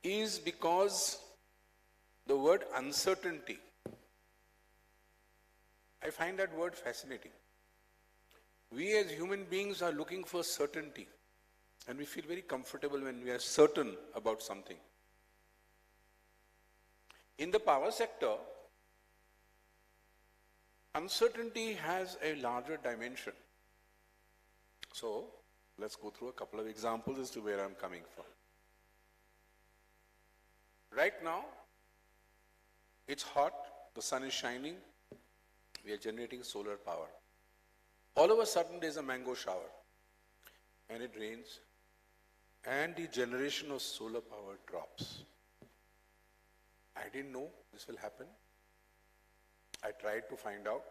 is because the word uncertainty, I find that word fascinating. We as human beings are looking for certainty, and we feel very comfortable when we are certain about something. In the power sector, uncertainty has a larger dimension. So, let's go through a couple of examples as to where I'm coming from. Right now, it's hot, the sun is shining, we are generating solar power. All of a sudden, there's a mango shower, and it rains, and the generation of solar power drops. I didn't know this will happen. I tried to find out.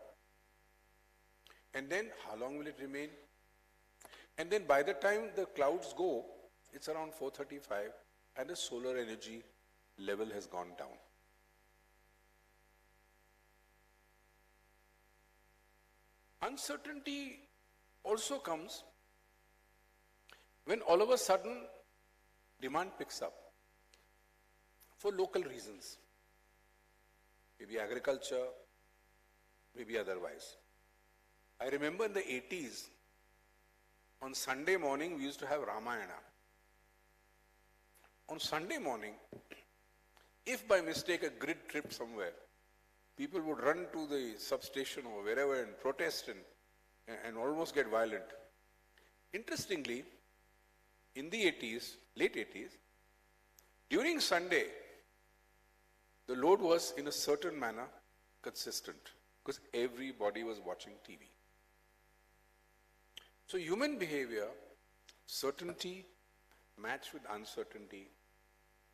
And then, how long will it remain? And then by the time the clouds go, it's around 4:35, and the solar energy level has gone down. Uncertainty also comes when all of a sudden demand picks up for local reasons, maybe agriculture, maybe otherwise. I remember in the 80s, on Sunday morning, we used to have Ramayana. On Sunday morning, if by mistake a grid tripped somewhere, people would run to the substation or wherever and protest and almost get violent. Interestingly, in the 80s, late 80s, during Sunday, the load was in a certain manner consistent because everybody was watching TV. So human behavior, certainty matched with uncertainty,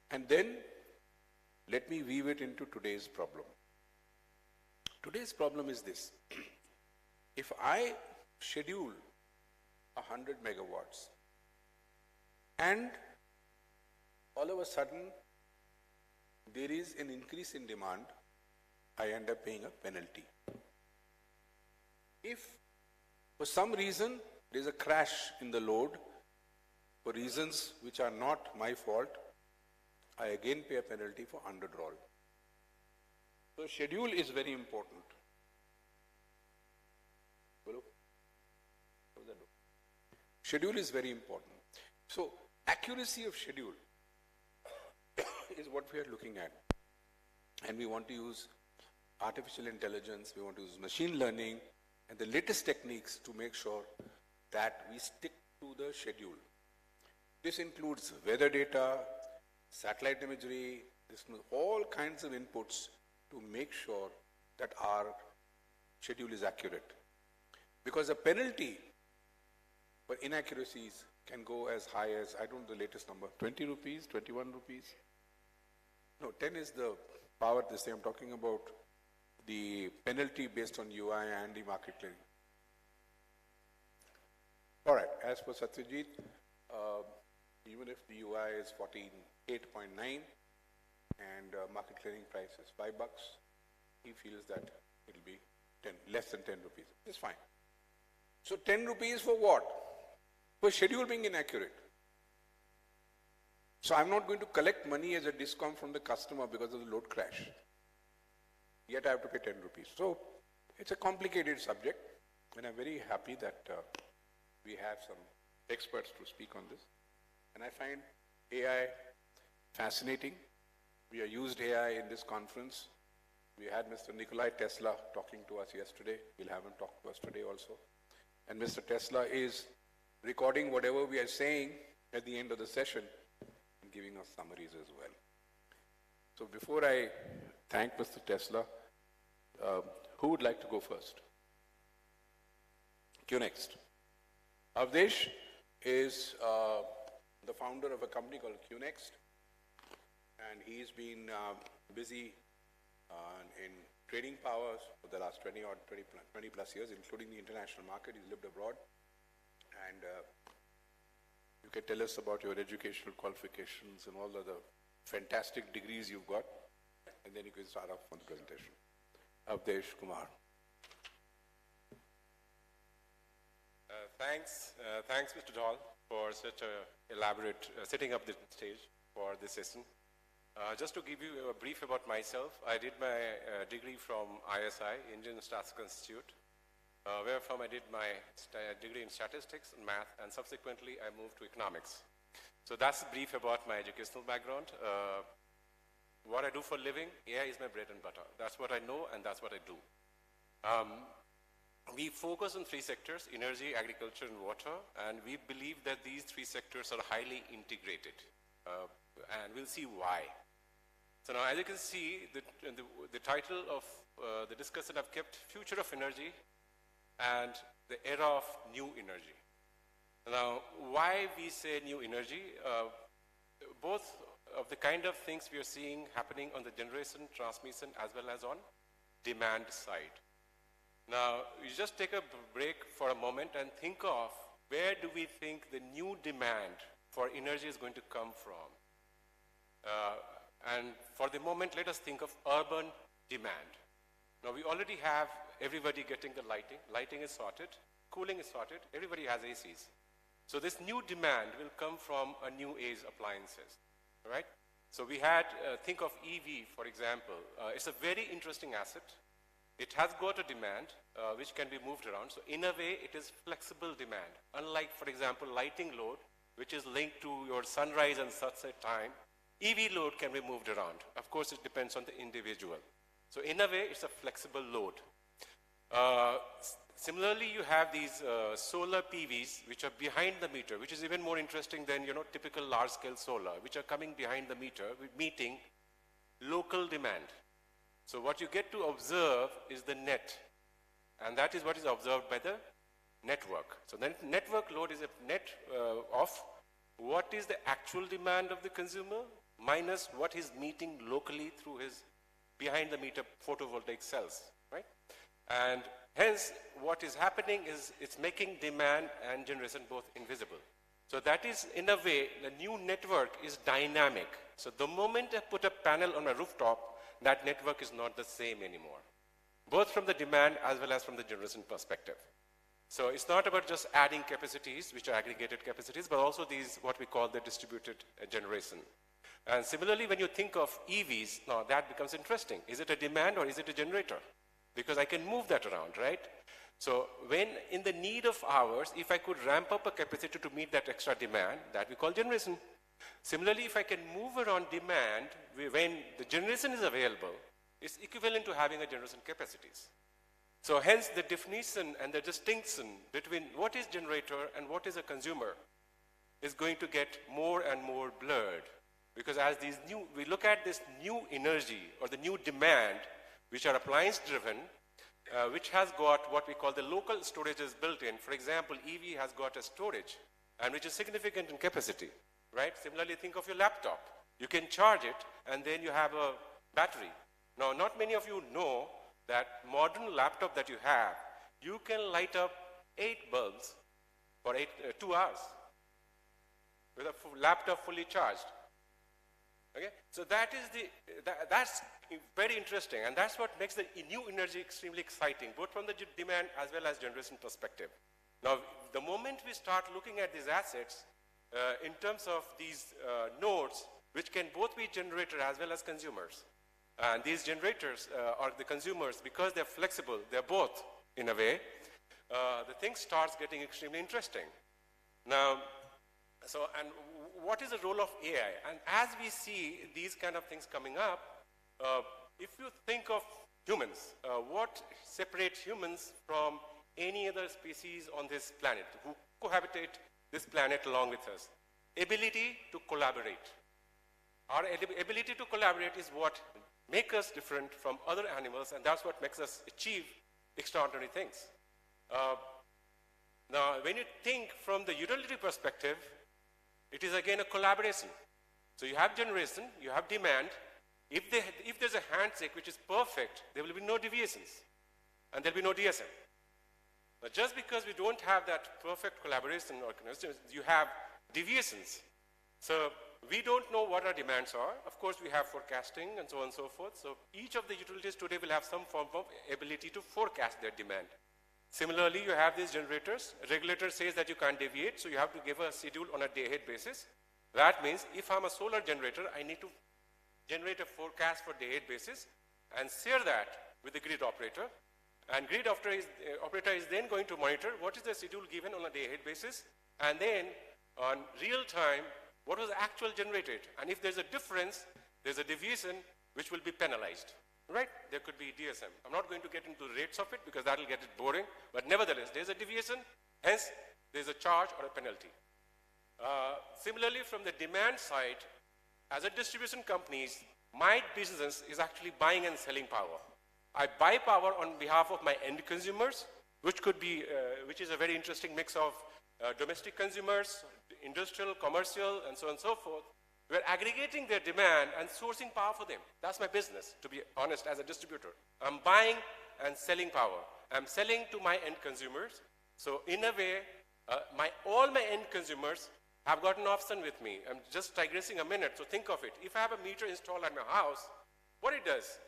and then let me weave it into today's problem. Today's problem is this. If I schedule 100 megawatts and all of a sudden there is an increase in demand, I end up paying a penalty. If for some reason there is a crash in the load, for reasons which are not my fault, I again pay a penalty for underdraw. So schedule is very important. Schedule is very important. So accuracy of schedule is what we are looking at. And we want to use artificial intelligence, we want to use machine learning and the latest techniques to make sure that we stick to the schedule. This includes weather data, satellite imagery, all kinds of inputs to make sure that our schedule is accurate. Because a penalty for inaccuracies can go as high as, I don't know the latest number, 20 rupees, 21 rupees? No, 10 is the power this time. I'm talking about the penalty based on UI and the market clearing. All right, as per Satyajit, even if the UI is 48.9 and market clearing price is $5, he feels that it'll be less than 10 rupees. It's fine. So 10 rupees for what? For schedule being inaccurate. So I'm not going to collect money as a discount from the customer because of the load crash. Yet I have to pay 10 rupees. So it's a complicated subject, and I'm very happy that we have some experts to speak on this. And I find AI fascinating. We have used AI in this conference. We had Mr. Nikola Tesla talking to us yesterday. We'll have him talk to us today also. And Mr. Tesla is recording whatever we are saying at the end of the session and giving us summaries as well. So before I thank Mr. Tesla, who would like to go first? QNext. Avdesh is the founder of a company called QNext, and he's been busy in trading powers for the last 20 plus years, including the international market. He's lived abroad. And you can tell us about your educational qualifications and all the fantastic degrees you've got, and then you can start off on the presentation. Avdesh Kumar. Thanks, Mr. Dhal, for such a elaborate setting up the stage for this session. Just to give you a brief about myself, I did my degree from ISI, Indian Statistical Institute, where from I did my degree in statistics and math, and subsequently I moved to economics. So that's brief about my educational background. What I do for a living, AI is my bread and butter. That's what I know, and that's what I do. We focus on three sectors: energy, agriculture, and water, and we believe that these three sectors are highly integrated, and we'll see why. So now, as you can see, the title of the discussion I've kept Future of Energy and the Era of New Energy. Now, why we say new energy? Both of the kind of things we are seeing happening on the generation, transmission, as well as on demand side. Now, you just take a break for a moment and think of where do we think the new demand for energy is going to come from. And for the moment, let us think of urban demand. Now, we already have everybody getting the lighting. Lighting is sorted, cooling is sorted, everybody has ACs. So this new demand will come from a new age appliances, right? So we had, think of EV, for example. It's a very interesting asset. It has got a demand which can be moved around. So in a way, it is flexible demand. Unlike, for example, lighting load, which is linked to your sunrise and sunset time, EV load can be moved around. Of course, it depends on the individual. So in a way, it's a flexible load. Similarly, you have these solar PVs, which are behind the meter, which is even more interesting than, typical large-scale solar, which are coming behind the meter, meeting local demand. So what you get to observe is the net, and that is what is observed by the network. So the network load is a net of what is the actual demand of the consumer minus what he's meeting locally through his behind-the-meter photovoltaic cells, right? And hence, what is happening is it's making demand and generation both invisible. So that is, in a way, the new network is dynamic. So the moment I put a panel on a rooftop, that network is not the same anymore, both from the demand as well as from the generation perspective. So it's not about just adding capacities, which are aggregated capacities, but also these, what we call the distributed generation. And similarly, when you think of EVs, now that becomes interesting. Is it a demand or is it a generator? Because I can move that around, right? So when in the need of hours, if I could ramp up a capacity to meet that extra demand, that we call generation. Similarly, if I can move around demand, when the generation is available, it's equivalent to having a generation capacities. So hence the definition and the distinction between what is generator and what is a consumer is going to get more and more blurred. Because as we look at this new energy or the new demand, which are appliance driven, which has got what we call the local storages built in. For example, EV has got a storage, and which is significant in capacity, right? Similarly, think of your laptop. You can charge it, and then you have a battery. Now, not many of you know that modern laptop that you have, you can light up 8 bulbs for 2 hours with a laptop fully charged. Okay, so that's very interesting, and that's what makes the new energy extremely exciting, both from the demand as well as generation perspective. Now, the moment we start looking at these assets in terms of these nodes, which can both be generator as well as consumers, and these generators are the consumers, because they're flexible, they're both in a way, the thing starts getting extremely interesting. Now, and what is the role of AI? And as we see these kind of things coming up, if you think of humans, what separates humans from any other species on this planet who cohabitate this planet along with us? Ability to collaborate. Our ability to collaborate is what makes us different from other animals, and that's what makes us achieve extraordinary things. Now, when you think from the utility perspective, it is again a collaboration. So you have generation, you have demand. If there's a handshake which is perfect, there will be no deviations, and there will be no DSM. Now, just because we don't have that perfect collaboration or you have deviations. So we don't know what our demands are. Of course, we have forecasting and so on and so forth. So each of the utilities today will have some form of ability to forecast their demand. Similarly, you have these generators. A regulator says that you can't deviate, so you have to give a schedule on a day-ahead basis. That means if I'm a solar generator, I need to generate a forecast for day-ahead basis, and share that with the grid operator. And grid operator is then going to monitor what is the schedule given on a day-ahead basis, and then on real time, what was actual generated. And if there's a difference, there's a deviation which will be penalized, right? There could be DSM. I'm not going to get into the rates of it because that'll get it boring, but nevertheless, there's a deviation, hence there's a charge or a penalty. Similarly, from the demand side, as a distribution companies, my business is actually buying and selling power. I buy power on behalf of my end consumers, which could be, which is a very interesting mix of domestic consumers, industrial, commercial, and so on and so forth. We're aggregating their demand and sourcing power for them. That's my business, to be honest, as a distributor. I'm buying and selling power. I'm selling to my end consumers. So in a way, all my end consumers have got an option with me. I'm just digressing a minute, so think of it. If I have a meter installed at my house, what it does,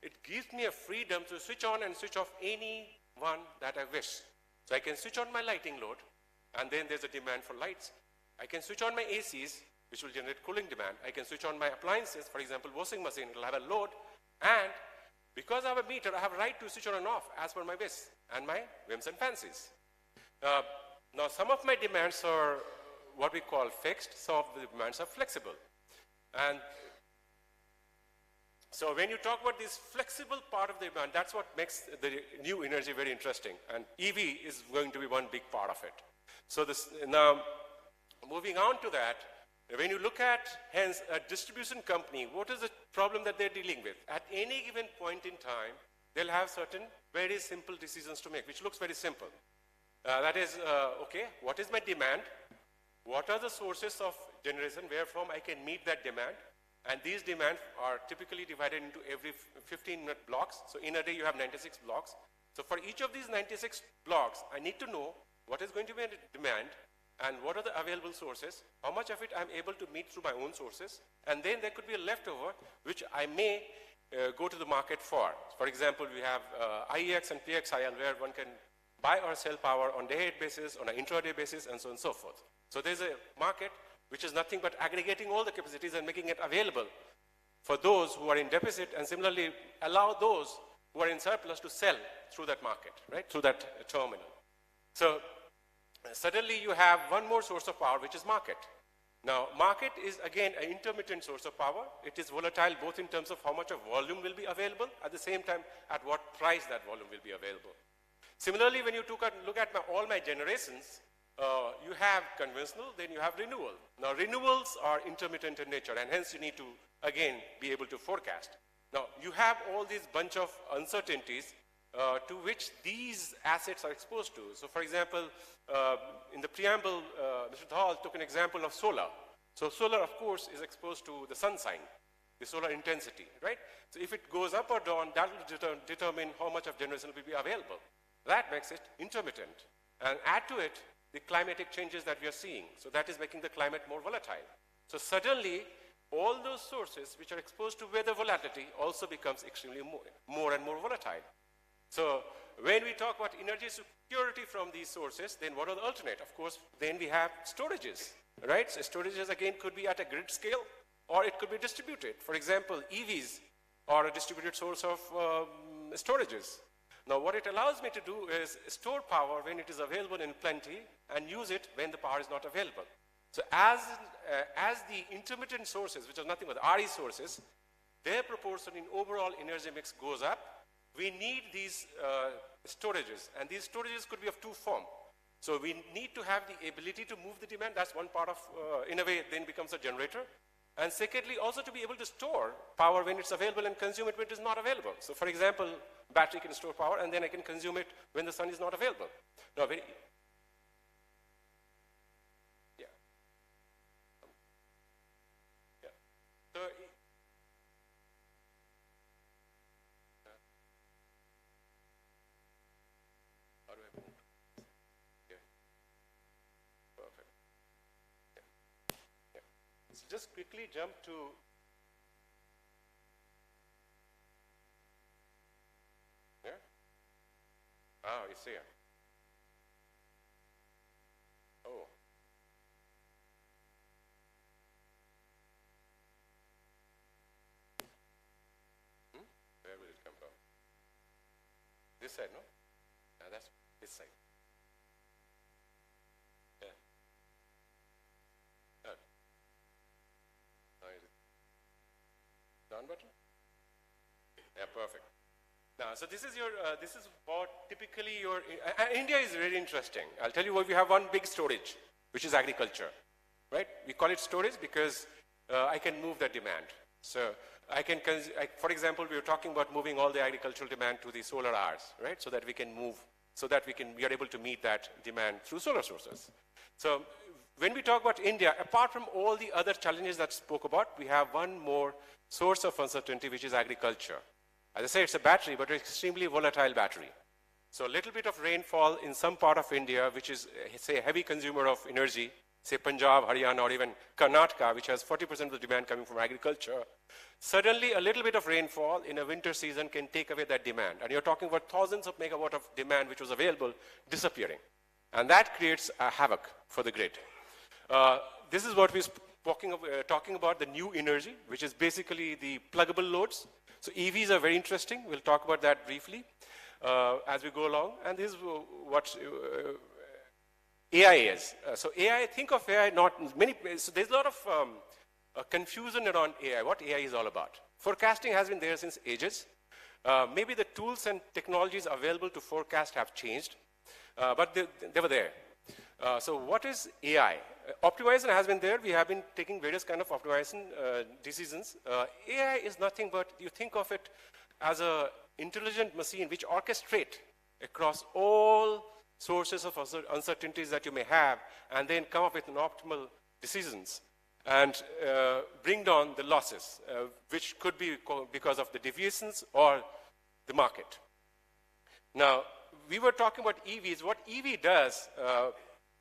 it gives me a freedom to switch on and switch off any one that I wish. So I can switch on my lighting load, and then there's a demand for lights. I can switch on my ACs, which will generate cooling demand. I can switch on my appliances, for example, washing machine, it will have a load. And because I have a meter, I have a right to switch on and off as per my wish and my whims and fancies. Now, some of my demands are what we call fixed, some of the demands are flexible. And so when you talk about this flexible part of the demand, that's what makes the new energy very interesting. And EV is going to be one big part of it. So now, moving on to that, when you look at, hence, a distribution company, what is the problem that they're dealing with? At any given point in time, they'll have certain very simple decisions to make, which looks very simple. That is, okay, what is my demand? What are the sources of generation wherefrom I can meet that demand? And these demands are typically divided into every 15-minute blocks. So in a day, you have 96 blocks. So for each of these 96 blocks, I need to know what is going to be the demand and what are the available sources, how much of it I'm able to meet through my own sources, and then there could be a leftover, which I may go to the market for. For example, we have IEX and PXIL, where one can buy or sell power on day-ahead basis, on an intraday basis, and so on and so forth. So there's a market which is nothing but aggregating all the capacities and making it available for those who are in deficit, and similarly allow those who are in surplus to sell through that market, right, through that terminal. So suddenly you have one more source of power, which is market. Now, market is again an intermittent source of power. It is volatile both in terms of how much of volume will be available, at the same time at what price that volume will be available. Similarly, when you look at all my generations, you have conventional, then you have renewal. Now, renewals are intermittent in nature, and hence you need to, again, be able to forecast. Now, you have all these bunch of uncertainties to which these assets are exposed to. So, for example, in the preamble, Mr. Dhal took an example of solar. So, solar, of course, is exposed to the sun sign, the solar intensity, right? So, if it goes up or down, that will determine how much of generation will be available. That makes it intermittent. And add to it the climatic changes that we are seeing. So, that is making the climate more volatile. So, suddenly, all those sources which are exposed to weather volatility also becomes extremely more and more volatile. So, when we talk about energy security from these sources, then what are the alternate? Of course, then we have storages, right? So, storages again could be at a grid scale, or it could be distributed. For example, EVs are a distributed source of storages. Now, what it allows me to do is store power when it is available in plenty and use it when the power is not available. So, as the intermittent sources, which are nothing but RE sources, their proportion in overall energy mix goes up, we need these storages, and these storages could be of two forms. So, we need to have the ability to move the demand. That's one part of, in a way, then becomes a generator. And secondly, also to be able to store power when it's available and consume it when it is not available. So, for example, battery can store power, and then I can consume it when the sun is not available. Now, yeah. So, how do I move? Yeah. Perfect. Yeah. Yeah. So just quickly jump to you see it. Oh. this side, no? That's this side. Yeah. Down button? Yeah, perfect. Now, so this is your, this is what typically your, India is very interesting. I'll tell you what, we have one big storage, which is agriculture, right? We call it storage because I can move that demand. So I can, for example, we were talking about moving all the agricultural demand to the solar hours, right? So that we can move, so that we are able to meet that demand through solar sources. So when we talk about India, apart from all the other challenges that I spoke about, we have one more source of uncertainty, which is agriculture. As I say, it's a battery, but an extremely volatile battery. So a little bit of rainfall in some part of India, which is, say, a heavy consumer of energy, say Punjab, Haryana, or even Karnataka, which has 40% of the demand coming from agriculture, suddenly a little bit of rainfall in a winter season can take away that demand. And you're talking about thousands of megawatt of demand which was available disappearing. And that creates a havoc for the grid. This is what we're talking about, the new energy, which is basically the pluggable loads. So EVs are very interesting. We'll talk about that briefly as we go along. And this is what AI is. So AI, think of AI not many, so there's a lot of confusion around AI, what AI is all about. Forecasting has been there since ages. Maybe the tools and technologies available to forecast have changed, but they were there. So what is AI? Optimization has been there. We have been taking various kind of optimization decisions. AI is nothing but, you think of it as an intelligent machine which orchestrates across all sources of uncertainties that you may have, and then come up with an optimal decisions and bring down the losses, which could be because of the deviations or the market. Now, we were talking about EVs. What EV does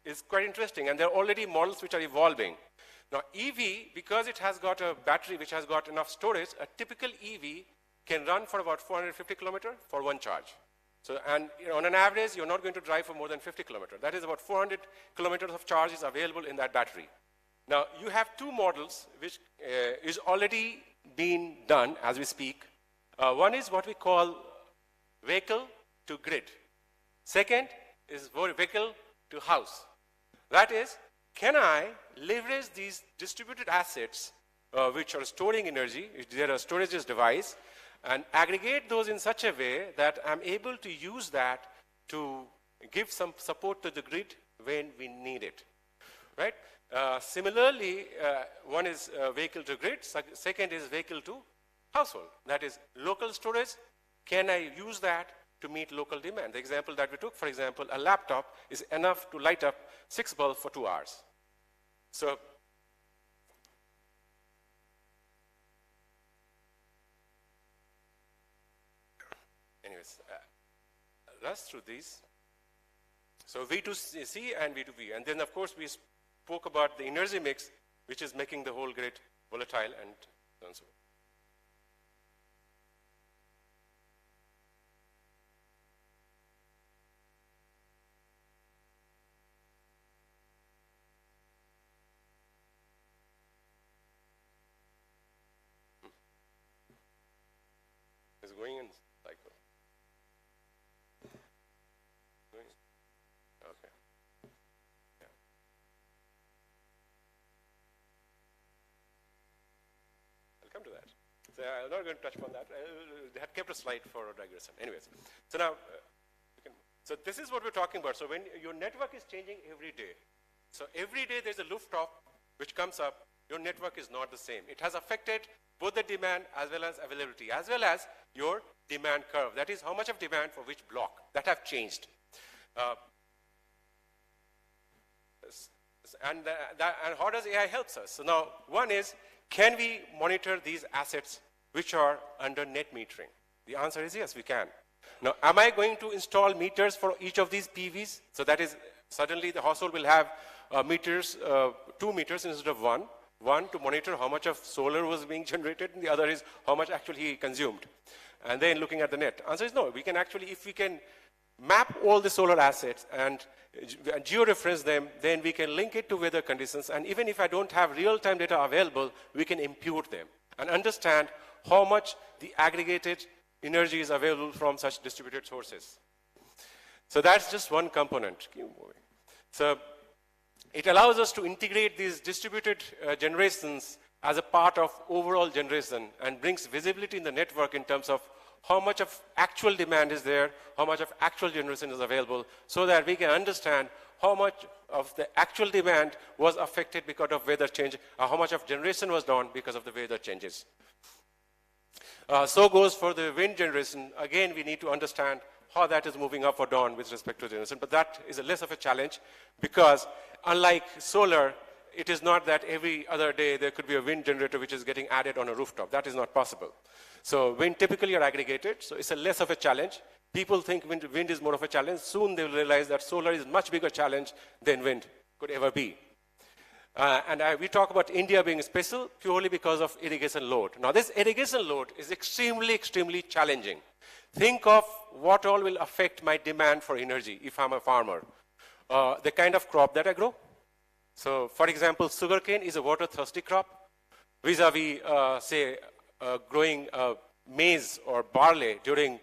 is quite interesting, and there are already models which are evolving. Now, EV, because it has got a battery which has got enough storage, a typical EV can run for about 450 kilometers for one charge. So, and on an average, you're not going to drive for more than 50 kilometers. That is about 400 kilometers of charge is available in that battery. Now, you have two models which is already being done as we speak. One is what we call vehicle to grid. Second is vehicle to house. That is, can I leverage these distributed assets which are storing energy, they're a storage device, and aggregate those in such a way that I'm able to use that to give some support to the grid when we need it, right? Similarly, one is vehicle to grid, second is vehicle to household. That is local storage. Can I use that to meet local demand? The example that we took, for example, a laptop is enough to light up 6 bulbs for 2 hours. So, anyways, rush through these. So V2C and V2V. And then, of course, we spoke about the energy mix, which is making the whole grid volatile and so on. It's going in cycle. Going. Okay. Yeah. I'll come to that. So I'm not going to touch upon that. They had kept a slide for a digression. Anyways, so now, so this is what we're talking about. So when your network is changing every day, so every day there's a rooftop which comes up, your network is not the same. It has affected both the demand as well as availability, as well as your demand curve. That is how much of demand for which block that have changed. And how does AI help us? So now, one is, can we monitor these assets which are under net metering? The answer is yes, we can. Now, am I going to install meters for each of these PVs? So that is, suddenly the household will have meters, 2 meters instead of one. One to monitor how much of solar was being generated, and the other is how much actually he consumed. And then looking at the net. Answer is no. We can actually, if we can map all the solar assets and georeference them, then we can link it to weather conditions. And even if I don't have real-time data available, we can impute them and understand how much the aggregated energy is available from such distributed sources. So that's just one component. Keep moving. So it allows us to integrate these distributed generations as a part of overall generation and brings visibility in the network in terms of how much of actual demand is there, how much of actual generation is available, so that we can understand how much of the actual demand was affected because of weather change, or how much of generation was done because of the weather changes. So goes for the wind generation. Again, we need to understand how that is moving up or down with respect to generation, but that is a less of a challenge because unlike solar, it is not that every other day there could be a wind generator which is getting added on a rooftop. That is not possible. So wind typically are aggregated, so it's a less of a challenge. People think wind is more of a challenge. Soon they will realize that solar is a much bigger challenge than wind could ever be. We talk about India being special purely because of irrigation load. Now this irrigation load is extremely, extremely challenging. Think of what all will affect my demand for energy if I'm a farmer. The kind of crop that I grow. So for example, sugarcane is a water-thirsty crop. Vis-a-vis, say, growing maize or barley during,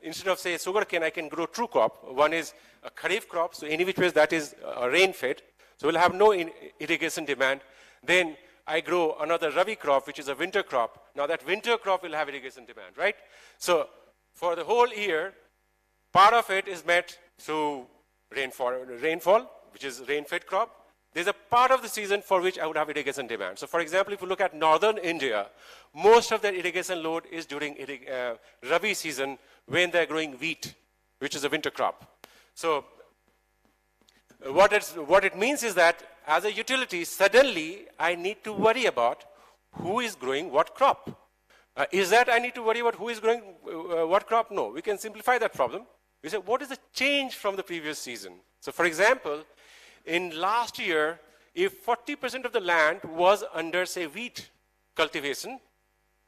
instead of say sugarcane, I can grow two crop. One is a kharif crop, so any which ways that is rain-fed. So we'll have no irrigation demand. Then I grow another rabi crop, which is a winter crop. Now that winter crop will have irrigation demand, right? So for the whole year, part of it is met through rainfall, which is rain-fed crop. There's a part of the season for which I would have irrigation demand. So for example, if you look at northern India, most of their irrigation load is during Rabi season when they're growing wheat, which is a winter crop. So what it means is that as a utility, suddenly I need to worry about who is growing what crop. Is that I need to worry about who is growing what crop? No, we can simplify that problem. We say, what is the change from the previous season? So for example, in last year, if 40% of the land was under, say, wheat cultivation,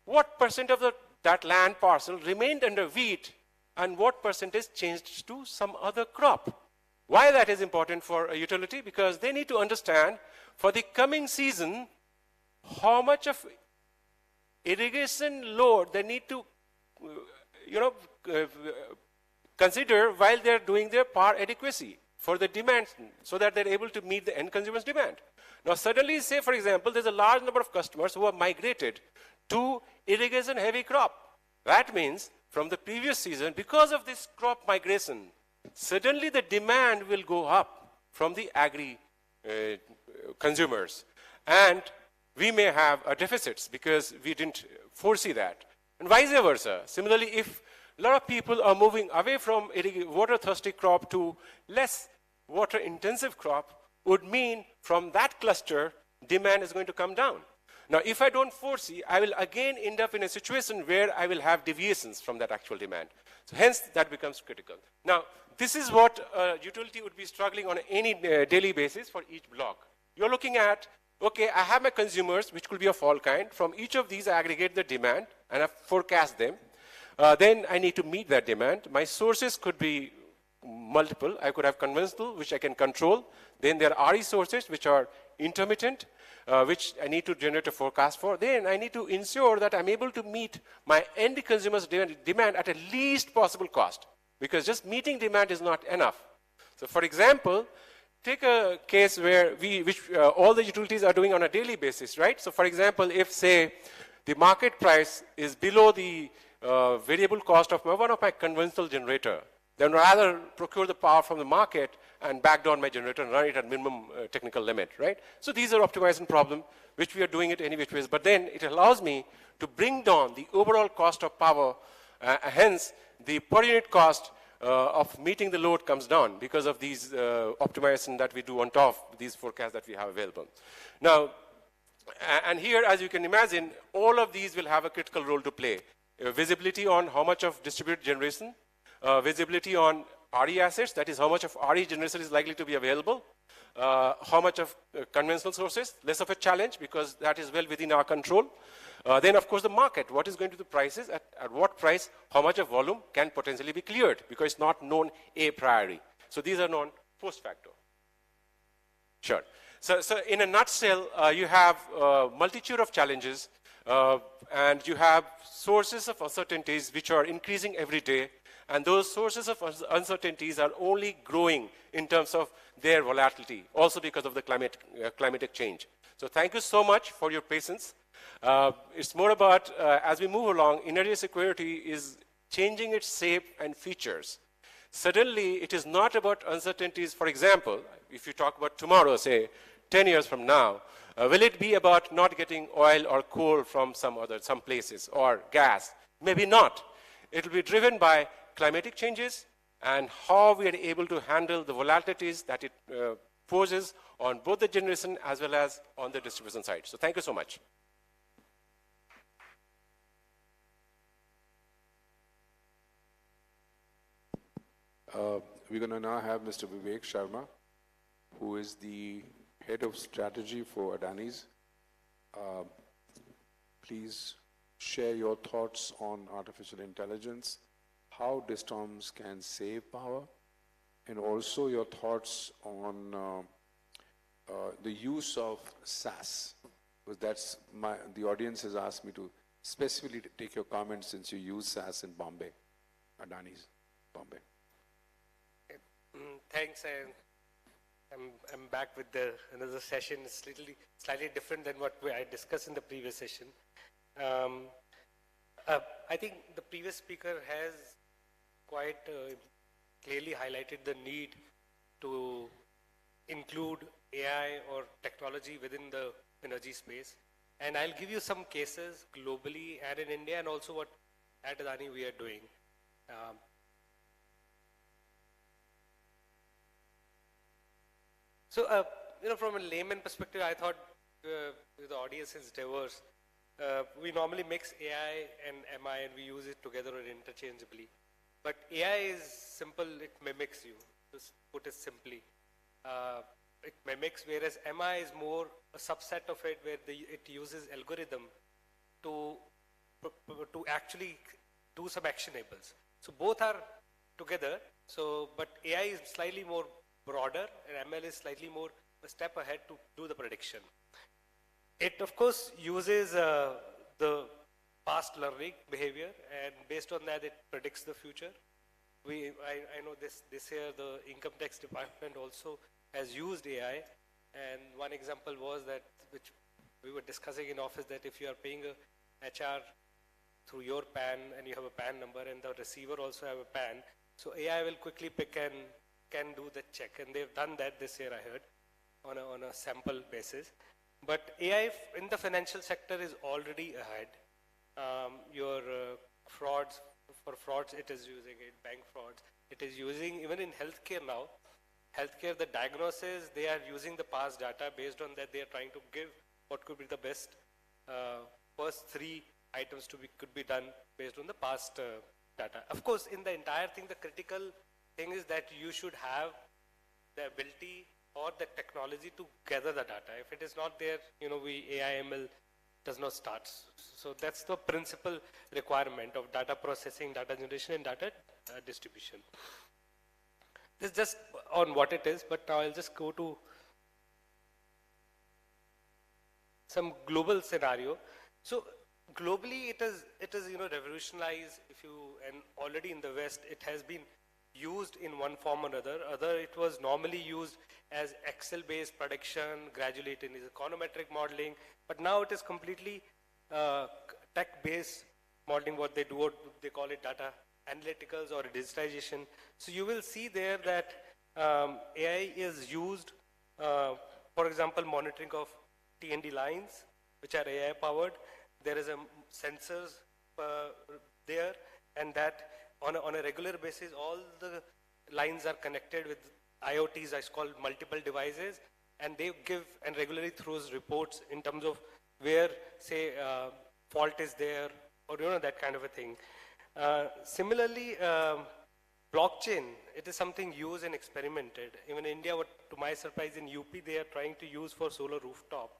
what percent of that land parcel remained under wheat and what percentage changed to some other crop? Why that is important for a utility? Because they need to understand for the coming season how much of irrigation load they need to consider while they're doing their power adequacy for the demand so that they're able to meet the end consumer's demand. Now suddenly, say for example, there's a large number of customers who have migrated to irrigation heavy crop. That means from the previous season, because of this crop migration, suddenly the demand will go up from the agri consumers. And we may have deficits because we didn't foresee that. And vice versa. Similarly, if a lot of people are moving away from water-thirsty crop to less water-intensive crop, would mean from that cluster, demand is going to come down. Now, if I don't foresee, I will again end up in a situation where I will have deviations from that actual demand. So hence, that becomes critical. Now, this is what a utility would be struggling on any daily basis for each block. You're looking at, okay, I have my consumers, which could be of all kind. From each of these, I aggregate the demand, and I forecast them. Then I need to meet that demand. My sources could be multiple. I could have conventional, which I can control. Then there are RE sources, which are intermittent, which I need to generate a forecast for. Then I need to ensure that I'm able to meet my end consumer's demand at a least possible cost, because just meeting demand is not enough. So for example, take a case where all the utilities are doing on a daily basis, right? So for example, if say the market price is below the variable cost of one of my conventional generator, then rather procure the power from the market and back down my generator and run it at minimum technical limit, right? So these are optimization problems, which we are doing it any which ways. But then it allows me to bring down the overall cost of power. Hence, the per unit cost of meeting the load comes down because of these optimization that we do on top of these forecasts that we have available. Now, and here, as you can imagine, all of these will have a critical role to play. Visibility on how much of distributed generation, visibility on RE assets, that is how much of RE generation is likely to be available, how much of conventional sources, less of a challenge because that is well within our control. Then of course the market, what is going to be the prices, at what price, how much of volume can potentially be cleared because it's not known a priori. So these are known post facto. Sure. So in a nutshell, you have a multitude of challenges and you have sources of uncertainties which are increasing every day. And those sources of uncertainties are only growing in terms of their volatility, also because of the climatic change. So thank you so much for your patience. It's more about, as we move along, energy security is changing its shape and features. Suddenly, it is not about uncertainties. For example, if you talk about tomorrow, say, 10 years from now, will it be about not getting oil or coal from some places, or gas? Maybe not. It will be driven by climatic changes and how we are able to handle the volatilities that it poses on both the generation as well as on the distribution side. So thank you so much. We're going to now have Mr. Vivek Sharma, who is the head of strategy for Adani's. Please share your thoughts on artificial intelligence, how DISTOMs can save power, and also your thoughts on the use of SAS, because that's the audience has asked me to specifically take your comments since you use SAS in Bombay, Adani's Bombay. Thanks. I'm back with another session. It's slightly different than what I discussed in the previous session. I think the previous speaker has quite clearly highlighted the need to include AI or technology within the energy space. And I'll give you some cases globally and in India, and also what at Adani we are doing. So, from a layman perspective, I thought the audience is diverse. We normally mix AI and MI and we use it together or interchangeably. But AI is simple, it mimics you, just put it simply. It mimics, whereas MI is more a subset of it where it uses algorithm to actually do some actionables. So both are together, but AI is slightly more broader and ML is slightly more a step ahead to do the prediction. It of course uses the past learning behavior, and based on that it predicts the future. I know this year the income tax department also has used AI, and one example was that, which we were discussing in office, that if you are paying a HR through your PAN and you have a PAN number and the receiver also have a PAN, so AI will quickly pick and can do the check, and they've done that this year, I heard, on a sample basis. But AI in the financial sector is already ahead. Your frauds, for frauds it is using it, bank frauds, it is using, even in healthcare now, healthcare, the diagnosis, they are using the past data. Based on that, they are trying to give what could be the best first 3 items could be done based on the past data. Of course, in the entire thing, the critical thing is that you should have the ability or the technology to gather the data. If it is not there, AI ML does not start. So that's the principal requirement of data processing, data generation, and data distribution. This is just on what it is, but now I'll just go to some global scenario. So globally, it is revolutionized. And already in the West, it has been used in one form or another. It was normally used as Excel-based prediction, gradually it is econometric modeling, but now it is completely tech-based modeling, what they do, what they call it data analyticals or digitization. So you will see there that AI is used, for example, monitoring of T&D lines, which are AI powered. There is a sensors there, and that on a regular basis, all the lines are connected with IoTs, I call multiple devices, and they give and regularly throws reports in terms of where, say, fault is there, or that kind of a thing. Similarly, blockchain, it is something used and experimented. Even in India, to my surprise, in UP, they are trying to use for solar rooftop,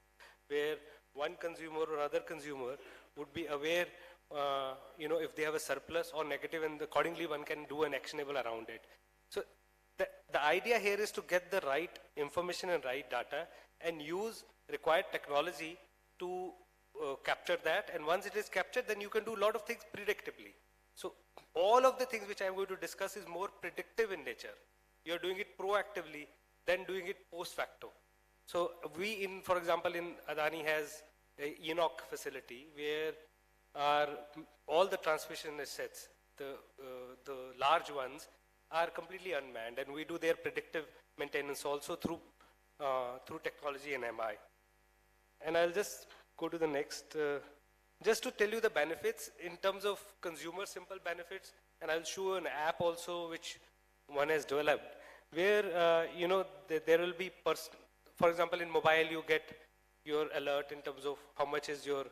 where one consumer or other consumer would be aware, if they have a surplus or negative, and accordingly one can do an actionable around it. So the idea here is to get the right information and right data and use required technology to capture that. And once it is captured, then you can do a lot of things predictably. So all of the things which I'm going to discuss is more predictive in nature. You're doing it proactively than doing it post facto. So for example, in Adani has a Enoch facility where all the transmission assets, the large ones, are completely unmanned, and we do their predictive maintenance also through technology and MI. And I'll just go to the next, just to tell you the benefits in terms of consumer simple benefits, and I'll show an app also which one has developed, where there will be, for example, in mobile you get your alert in terms of how much is your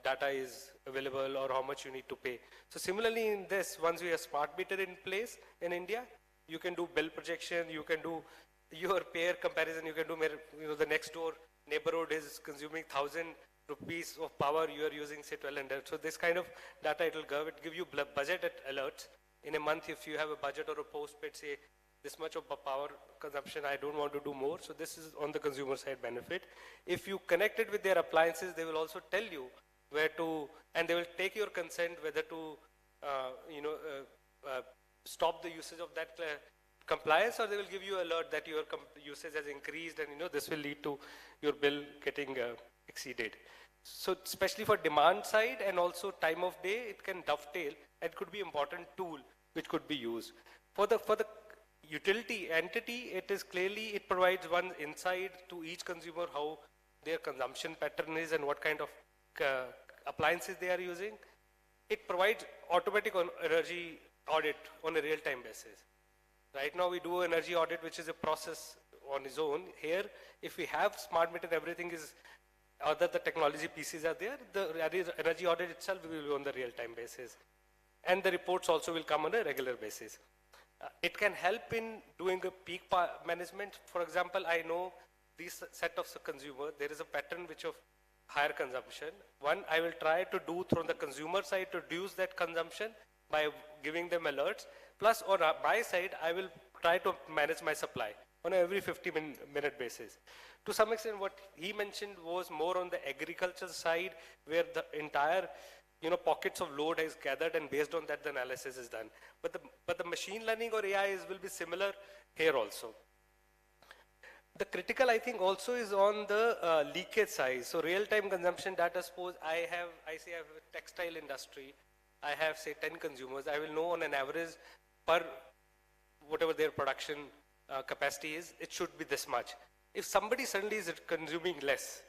data is available or how much you need to pay. So similarly in this, once we have smart meter in place in India, you can do bill projection, you can do your pair comparison, you can do, the next door neighborhood is consuming 1,000 rupees of power, you are using say 1,200. So this kind of data it will give you budget alerts. In a month, if you have a budget or a postpaid, say this much of power consumption, I don't want to do more. So this is on the consumer side benefit. If you connect it with their appliances, they will also tell you where to, and they will take your consent whether to, stop the usage of that compliance, or they will give you alert that your usage has increased, and this will lead to your bill getting exceeded. So especially for demand side and also time of day, it can dovetail and could be important tool which could be used. For the utility entity, it provides one insight to each consumer how their consumption pattern is and what kind of appliances they are using. It provides automatic energy audit on a real-time basis. Right now we do energy audit, which is a process on its own. Here, if we have smart meter, everything is, other the technology pieces are there, the energy audit itself will be on the real-time basis. And the reports also will come on a regular basis. It can help in doing a peak management. For example, I know this set of consumer, there is a pattern which of higher consumption. One, I will try to do from the consumer side to reduce that consumption by giving them alerts. Plus, on my side, I will try to manage my supply on an every 50-minute basis. To some extent, what he mentioned was more on the agriculture side, where the entire pockets of load is gathered, and based on that, the analysis is done. But the machine learning or AI will be similar here also. The critical, I think, also is on the leakage side. So real-time consumption data, suppose I have a textile industry, I have say 10 consumers, I will know on an average per whatever their production capacity is, it should be this much. If somebody suddenly is consuming less,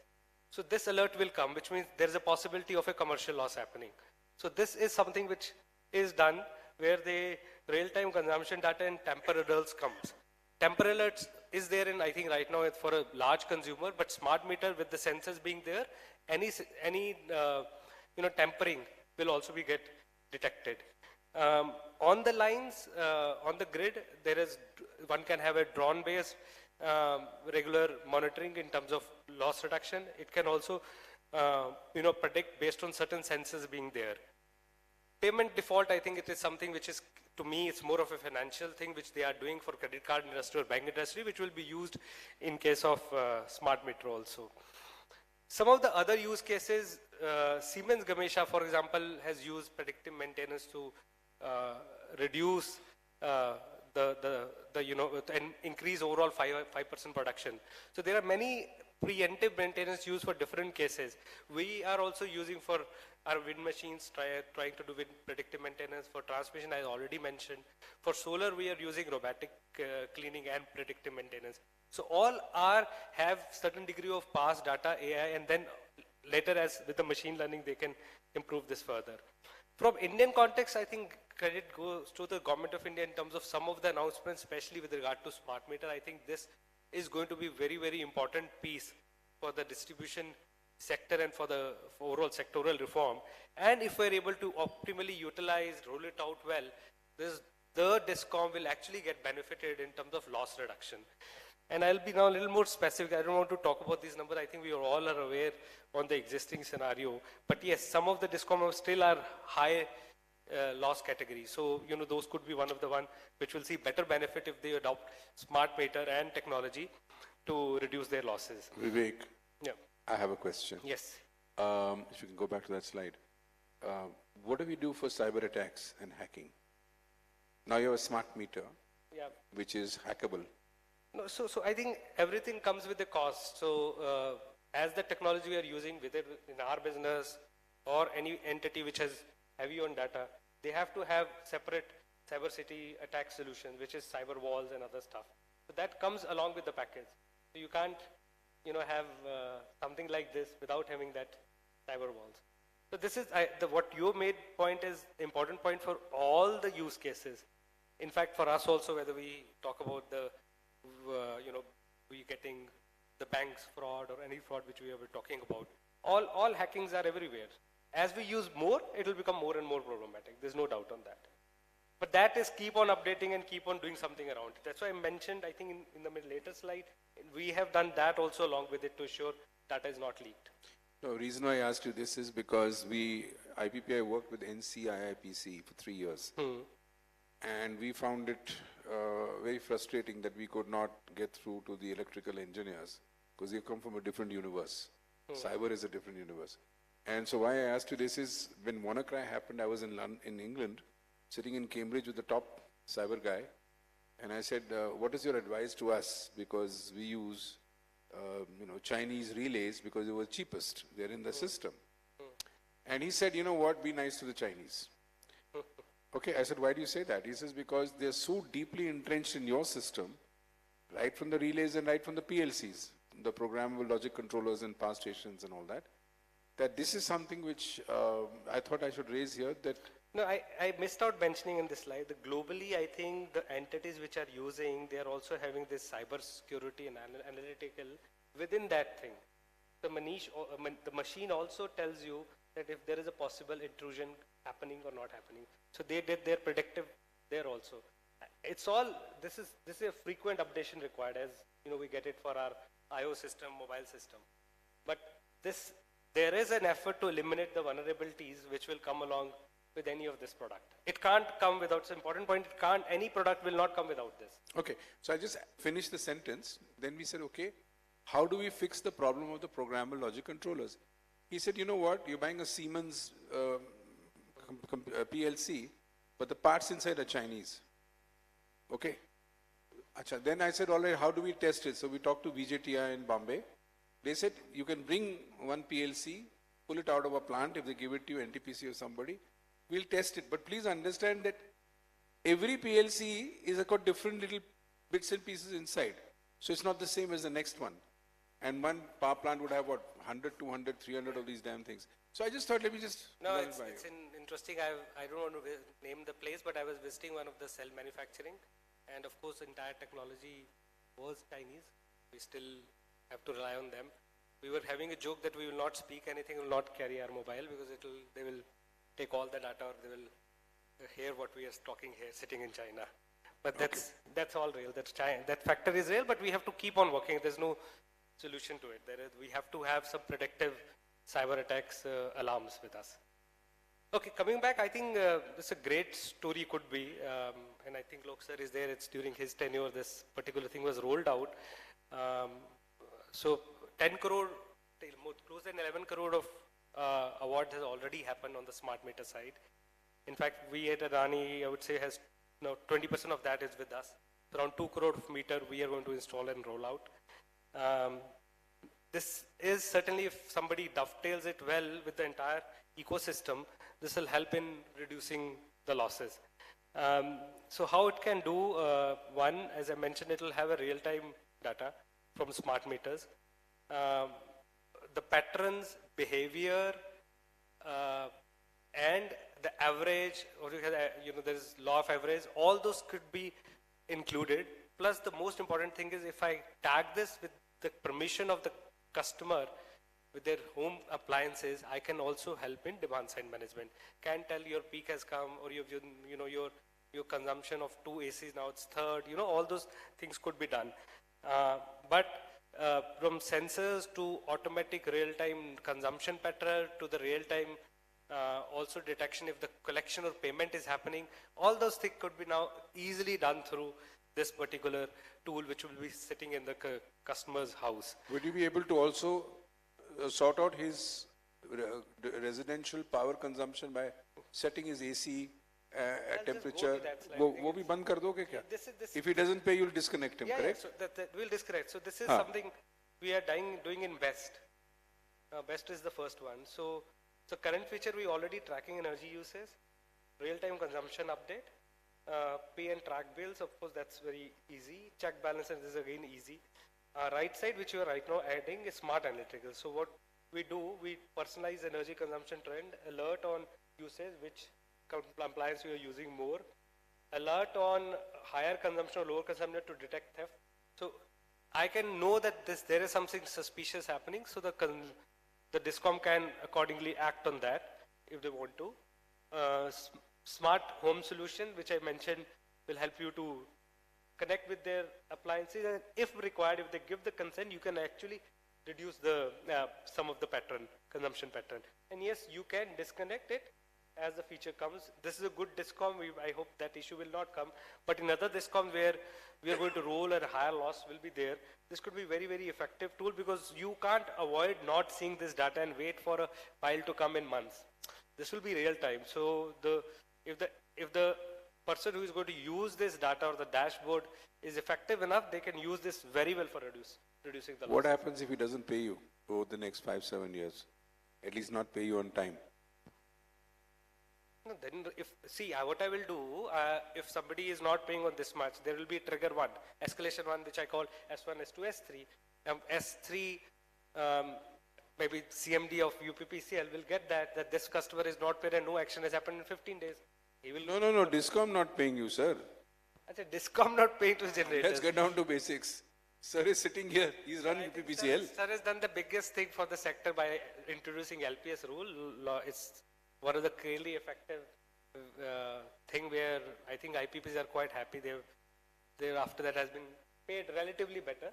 so this alert will come, which means there is a possibility of a commercial loss happening. So this is something which is done where the real-time consumption data and temper alerts comes. Temper alerts is there in, I think right now for a large consumer, but smart meter with the sensors being there, any tempering will also be get detected. On the lines, on the grid, one can have a drone-based regular monitoring in terms of loss reduction. It can also, predict based on certain sensors being there. Payment default, I think it is something which is, to me, it's more of a financial thing which they are doing for credit card industry or bank industry, which will be used in case of smart meter also. Some of the other use cases, Siemens Gamesa, for example, has used predictive maintenance to reduce and increase overall 5% production. So there are many preemptive maintenance used for different cases. We are also using for our wind machines, trying to do wind predictive maintenance. For transmission, I already mentioned. For solar, we are using robotic cleaning and predictive maintenance. So all have certain degree of past data, AI, and then later as with the machine learning, they can improve this further. From Indian context, I think credit goes to the government of India in terms of some of the announcements, especially with regard to smart meter. I think this is going to be very, very important piece for the distribution sector and for the overall sectoral reform. And if we're able to optimally utilize, roll it out well, the DISCOM will actually get benefited in terms of loss reduction. And I'll be now a little more specific. I don't want to talk about these numbers. I think we all are aware on the existing scenario. But yes, some of the DISCOM still are high loss category. So, those could be one of the one which will see better benefit if they adopt smart meter and technology to reduce their losses. Vivek, yeah. I have a question. Yes. If you can go back to that slide. what do we do for cyber attacks and hacking? Now you have a smart meter, Yeah. which is hackable. No, so I think everything comes with a cost. So as the technology we are using, whether in our business or any entity which has heavy on data, they have to have separate cybersecurity attack solutions, which is cyber walls and other stuff. So that comes along with the package. So you can't, have something like this without having that cyber walls. So this is what you made point is the important point for all the use cases. In fact, for us also, whether we talk about the, we getting the bank's fraud or any fraud which we were talking about, all hackings are everywhere. As we use more, it will become more and more problematic. There's no doubt on that. But that is keep on updating and keep on doing something around it. That's why I mentioned, I think in the later slide, we have done that also along with it to ensure data is not leaked. No, reason why I asked you this is because IPPI worked with NCIIPC for 3 years. And we found it very frustrating that we could not get through to the electrical engineers because they come from a different universe. Cyber is a different universe. And so why I asked you this is when WannaCry happened, I was in England, sitting in Cambridge with the top cyber guy. And I said, what is your advice to us? Because we use, Chinese relays because they were cheapest. They're in the system. And he said, you know what, be nice to the Chinese. Okay, I said, why do you say that? He says, because they're so deeply entrenched in your system, right from the relays and right from the PLCs, the programmable logic controllers and power stations and all that, that this is something which I thought I should raise here that... No, I missed out mentioning in this slide that globally, I think the entities which are using, they are also having this cyber security and analytical within that thing. The machine also tells you that if there is a possible intrusion happening or not happening. So they did their predictive there also. It's all, this is a frequent updation required as, we get it for our IO system, mobile system. But there is an effort to eliminate the vulnerabilities which will come along with any of this product. It can't come without, it's an important point, any product will not come without this. Okay, so I just finished the sentence. Then we said, okay, how do we fix the problem of the programmable logic controllers? He said, you know what, you're buying a Siemens PLC, but the parts inside are Chinese. Okay. Achha. Then I said, all right, how do we test it? So we talked to VJTI in Bombay. They said, you can bring one PLC, pull it out of a plant, if they give it to you, NTPC or somebody, we'll test it. But please understand that every PLC is got different little bits and pieces inside. So it's not the same as the next one. And one power plant would have, 100, 200, 300 of these damn things. So I just thought, let me just... No, it's interesting. I don't want to name the place, but I was visiting one of the cell manufacturing. And of course, the entire technology was Chinese. We still have to rely on them. We were having a joke that we will not speak anything, will not carry our mobile because they will take all the data or they will hear what we are talking here sitting in China. But that's all real. That factor is real, but we have to keep on working. There's no solution to it. We have to have some predictive cyber attacks alarms with us. Okay, coming back, I think this is a great story could be, and I think Lok sir is there. It's during his tenure this particular thing was rolled out. So 10 crore, close than 11 crore of awards has already happened on the smart meter side. In fact, we at Adani, I would say, has 20% of that is with us. Around 2 crore of meter we are going to install and roll out. This is certainly, if somebody dovetails it well with the entire ecosystem, this will help in reducing the losses. So how it can do, one, as I mentioned, it will have a real-time data from smart meters. The patterns, behavior, and the average, or there's law of average, all those could be included. Plus, the most important thing is if I tag this with the permission of the customer with their home appliances, I can also help in demand side management. Can tell your peak has come, or your consumption of 2 ACs now it's third. All those things could be done. But from sensors to automatic real-time consumption pattern to the real-time also detection if the collection or payment is happening, all those things could be now easily done through this particular tool which will be sitting in the customer's house. Would you be able to also sort out his residential power consumption by setting his AC I'll at just go to temperature. that slide. वो भी बंद कर दोगे क्या? This If he doesn't pay, you'll disconnect him, yeah, correct? so that we'll disconnect. So this is Huh. something we are doing in BEST. BEST is the first one. So current feature we already tracking energy uses, real-time consumption update, pay and track bills. Of course, that's very easy. Check balance, and this is again easy. Right side, which you are right now adding, is smart analytical. So what we do, we personalize energy consumption trend, alert on usage, which compliance you are using more, alert on higher consumption or lower consumption to detect theft. So I can know that there is something suspicious happening, so the DISCOM can accordingly act on that if they want to. Smart home solution, which I mentioned, will help you to connect with their appliances, and if required, if they give the consent, you can actually reduce the some of the consumption pattern. And yes, you can disconnect it as the feature comes. This is a good DISCOM. I hope that issue will not come. But in other DISCOM where we are going to roll and higher loss will be there, this could be very, very effective tool, because you can't avoid not seeing this data and wait for a file to come in months. This will be real time. So if the person who is going to use this data or the dashboard is effective enough, they can use this very well for reducing the loss. What happens if he doesn't pay you over the next 5-7 years? At least not pay you on time. No, then what I will do, if somebody is not paying on this much, there will be trigger one, escalation one, which I call S1, S2, S3. S3, maybe CMD of UPPCL will get that this customer is not paid and no action has happened in 15 days. He will. No, DISCOM not paying you, sir. I said DISCOM not paying to generators. Let's get down to basics. Sir is sitting here. He's running UPPCL. Sir has done the biggest thing for the sector by introducing LPS rule. It's one of the clearly effective thing where I think IPPs are quite happy. They after that has been paid relatively better.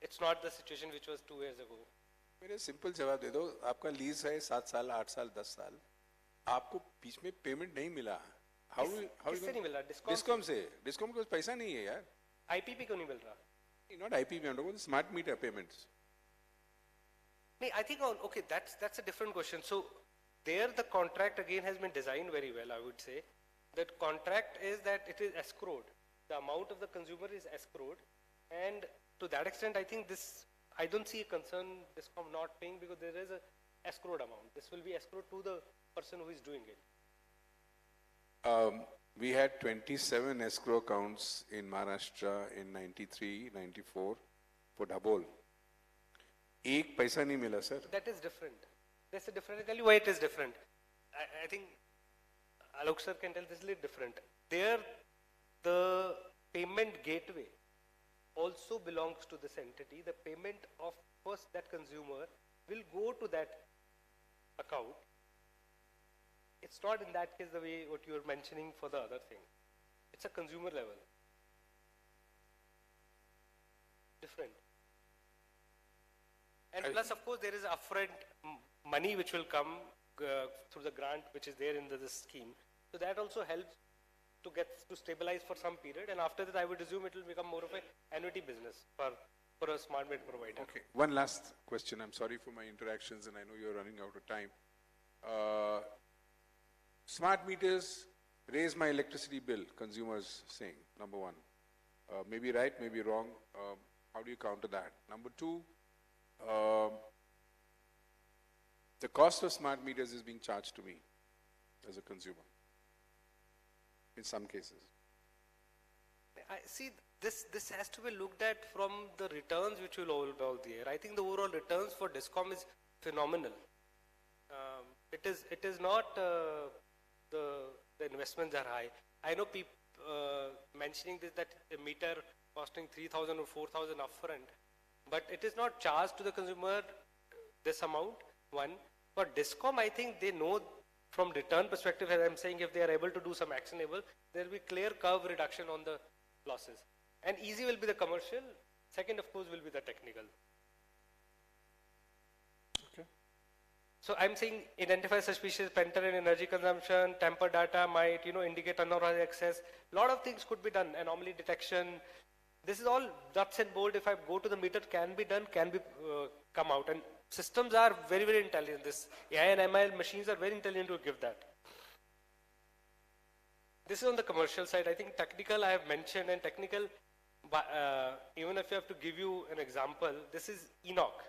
It's not the situation which was 2 years ago. मेरे simple जवाब दे दो, आपका lease है 7 साल, 8 साल, 10 साल, आपको बीच में पेमेंट नहीं मिला. किससे नहीं मिल रहा? डिस्कॉम से. डिस्कॉम को पैसा नहीं है यार. आईपीपी को नहीं मिल रहा. Not IPP, I'm talking about smart meter payments. I think, okay, that's a different question. So there the contract again has been designed very well, I would say. That contract is that it is escrowed. The amount of the consumer is escrowed. And to that extent, I think I don't see a concern DISCOM not paying, because there is a escrowed amount. This will be escrowed to the person who is doing it. We had 27 escrow accounts in Maharashtra in 93, 94 for Dabhol. एक पैसा नहीं मिला, sir. That is different. That's a different. I'll tell you why it is different. I think Alok sir can tell this is a little different. There, the payment gateway also belongs to this entity. The payment of first that consumer will go to that account. It's not in that case the way what you are mentioning for the other thing. It's a consumer level. Different. And plus, of course, there is upfront money which will come through the grant which is there in this scheme. So that also helps to stabilize for some period. And after that, I would assume it will become more of an annuity business for a smart meter provider. Okay. One last question. I'm sorry for my interactions, and I know you're running out of time. Smart meters raise my electricity bill, consumers saying, number one. Maybe right, maybe wrong. How do you counter that? Number two, the cost of smart meters is being charged to me as a consumer in some cases. I see this has to be looked at from the returns which will all be there. I think the overall returns for DISCOM is phenomenal. It is not the investments are high. I know people mentioning this, that a meter costing 3,000 or 4,000 upfront, but it is not charged to the consumer this amount, one. For DISCOM, I think they know from return perspective, as I'm saying, if they are able to do some actionable, there will be clear curve reduction on the losses. And easy will be the commercial. Second, of course, will be the technical. Okay. So I'm saying identify suspicious pattern in energy consumption, tamper data might, indicate unauthorized access. A lot of things could be done. Anomaly detection. This is all nuts and bolt. If I go to the meter, can be done, can be come out. And systems are very, very intelligent. This AI and ML machines are very intelligent to give that. This is on the commercial side. I think technical I have mentioned, and technical, even if I have to give you an example, this is Enoch.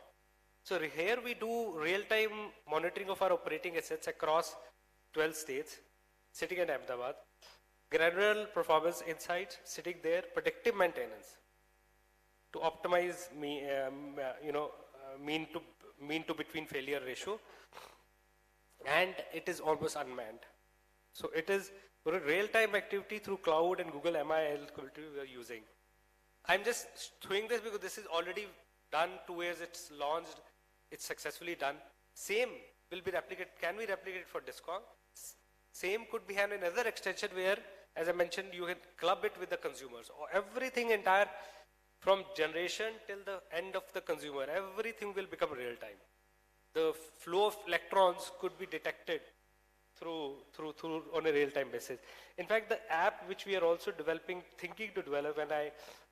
So here we do real-time monitoring of our operating assets across 12 states, sitting in Ahmedabad. Granular performance insights, sitting there, predictive maintenance to optimize mean to between failure ratio, and it is almost unmanned. So it is for a real-time activity through cloud and Google ML we are using. I'm just showing this because this is already done 2 years, it's launched, it's successfully done. Same will be replicated, can be replicated for Discom. Same could be had another extension where, as I mentioned, you can club it with the consumers. Or everything entire, from generation till the end of the consumer, everything will become real time. The flow of electrons could be detected through on a real time basis. In fact, the app which we are also developing, thinking to develop, when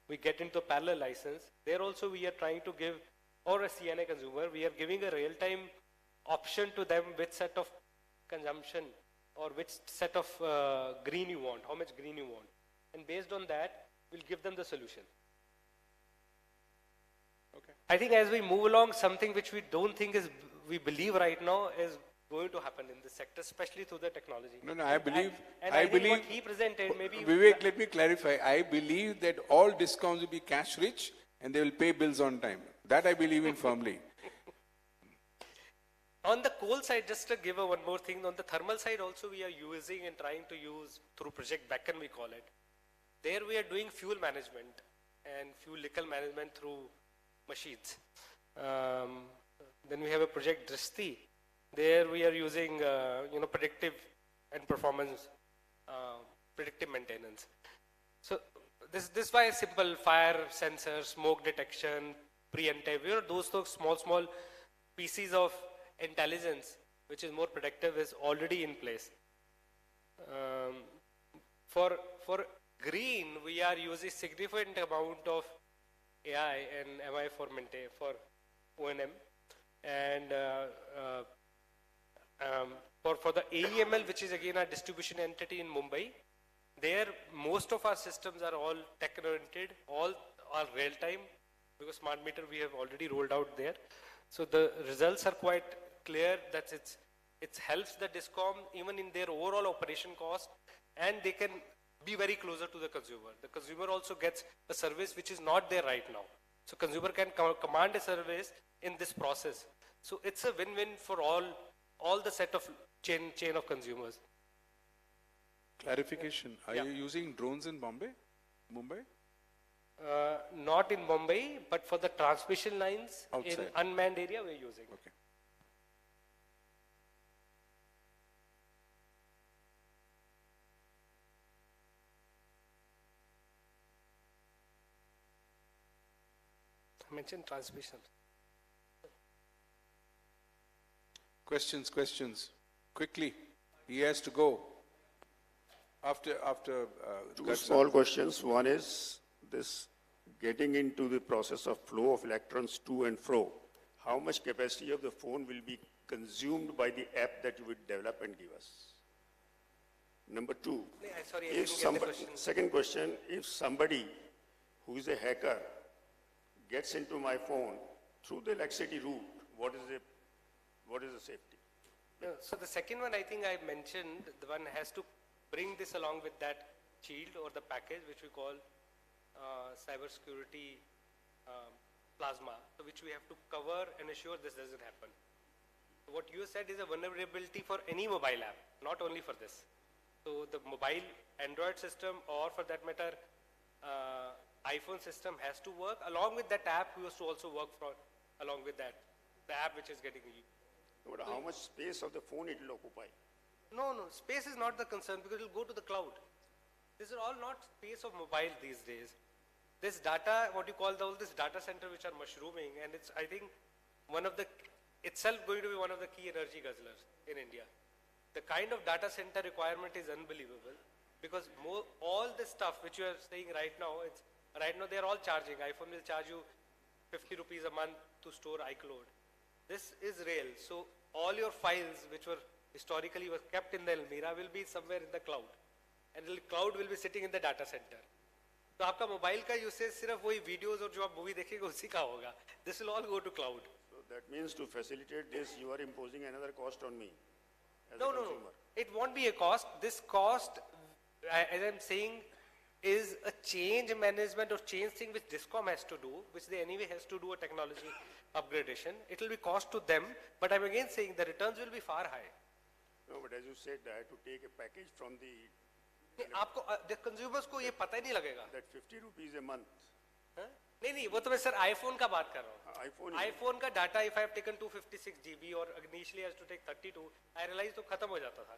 we get into parallel license, there also we are trying to give, or a CNA consumer, we are giving a real time option to them which set of consumption or which set of green you want, how much green you want. And based on that, we'll give them the solution. Okay. I think as we move along, something which we don't think is, we believe right now is going to happen in this sector, especially through the technology. No, I believe, I think what he presented, maybe. Vivek, let me clarify. I believe that all discounts will be cash rich and they will pay bills on time. That I believe in firmly. On the coal side, just to give one more thing, on the thermal side also we are using and trying to use through Project Beacon, we call it. There we are doing fuel management and fuel nickel management through machines. Then we have a Project Dristi. There we are using predictive and performance, predictive maintenance. So this why simple fire sensor, smoke detection, preemptive, those small pieces of intelligence which is more predictive is already in place. For green, we are using significant amount of AI and MI for O&M, and for the AEML, which is again a distribution entity in Mumbai, there most of our systems are all tech-oriented, all are real-time, because smart meter we have already rolled out there. So the results are quite clear that it helps the Discom even in their overall operation cost, and they can be very closer to the consumer. The consumer also gets a service which is not there right now. So consumer can command a service in this process. So it's a win-win for all the set of chain of consumers. Clarification. Are you using drones in Mumbai? Not in Mumbai, but for the transmission lines outside, in unmanned area we're using. Okay. I mentioned transmission. Questions. Quickly. He has to go. After Two small questions. One is this getting into the process of flow of electrons to and fro. How much capacity of the phone will be consumed by the app that you would develop and give us? Number two, Sorry, I didn't get the question. Second question, if somebody who is a hacker gets into my phone through the electricity route, what is the safety? So the second one, I think I mentioned, the one has to bring this along with that shield or the package which we call cybersecurity plasma, so which we have to cover and assure this doesn't happen. What you said is a vulnerability for any mobile app, not only for this. So the mobile Android system, or for that matter iPhone system, has to work. Along with that app, we have to also work along with that, the app which is getting used. But how much space of the phone it will occupy? No, space is not the concern because it will go to the cloud. This is all not space of mobile these days. This data, what you call all this data center which are mushrooming, and it's, I think, itself going to be one of the key energy guzzlers in India. The kind of data center requirement is unbelievable, because all the stuff which you are saying right now, they are all charging. iPhone will charge you 50 rupees a month to store iCloud. This is real. So all your files which were historically were kept in the Almira will be somewhere in the cloud. And the cloud will be sitting in the data center. तो आपका mobile का usage सिर्फ वही videos और जो आप movie देखेंगे उसी का होगा. This will all go to cloud. So that means to facilitate this, you are imposing another cost on me as No, a no, consumer. no. It won't be a cost. This cost, as I'm saying, is a change management or change thing which Discom has to do, which they anyway has to do a technology upgradation. It will be cost to them, but I'm again saying the returns will be far high. No, but as you said, I had to take a package from the, नहीं, आपको the consumers को ये पता ही नहीं लगेगा. that 50 rupees a month. हाँ? नहीं नहीं वो तो मैं सर iPhone का बात कर रहा हूँ. iPhone iPhone का data if I have taken 256 GB or initially I has to take 32, I realized तो खत्म हो जाता था.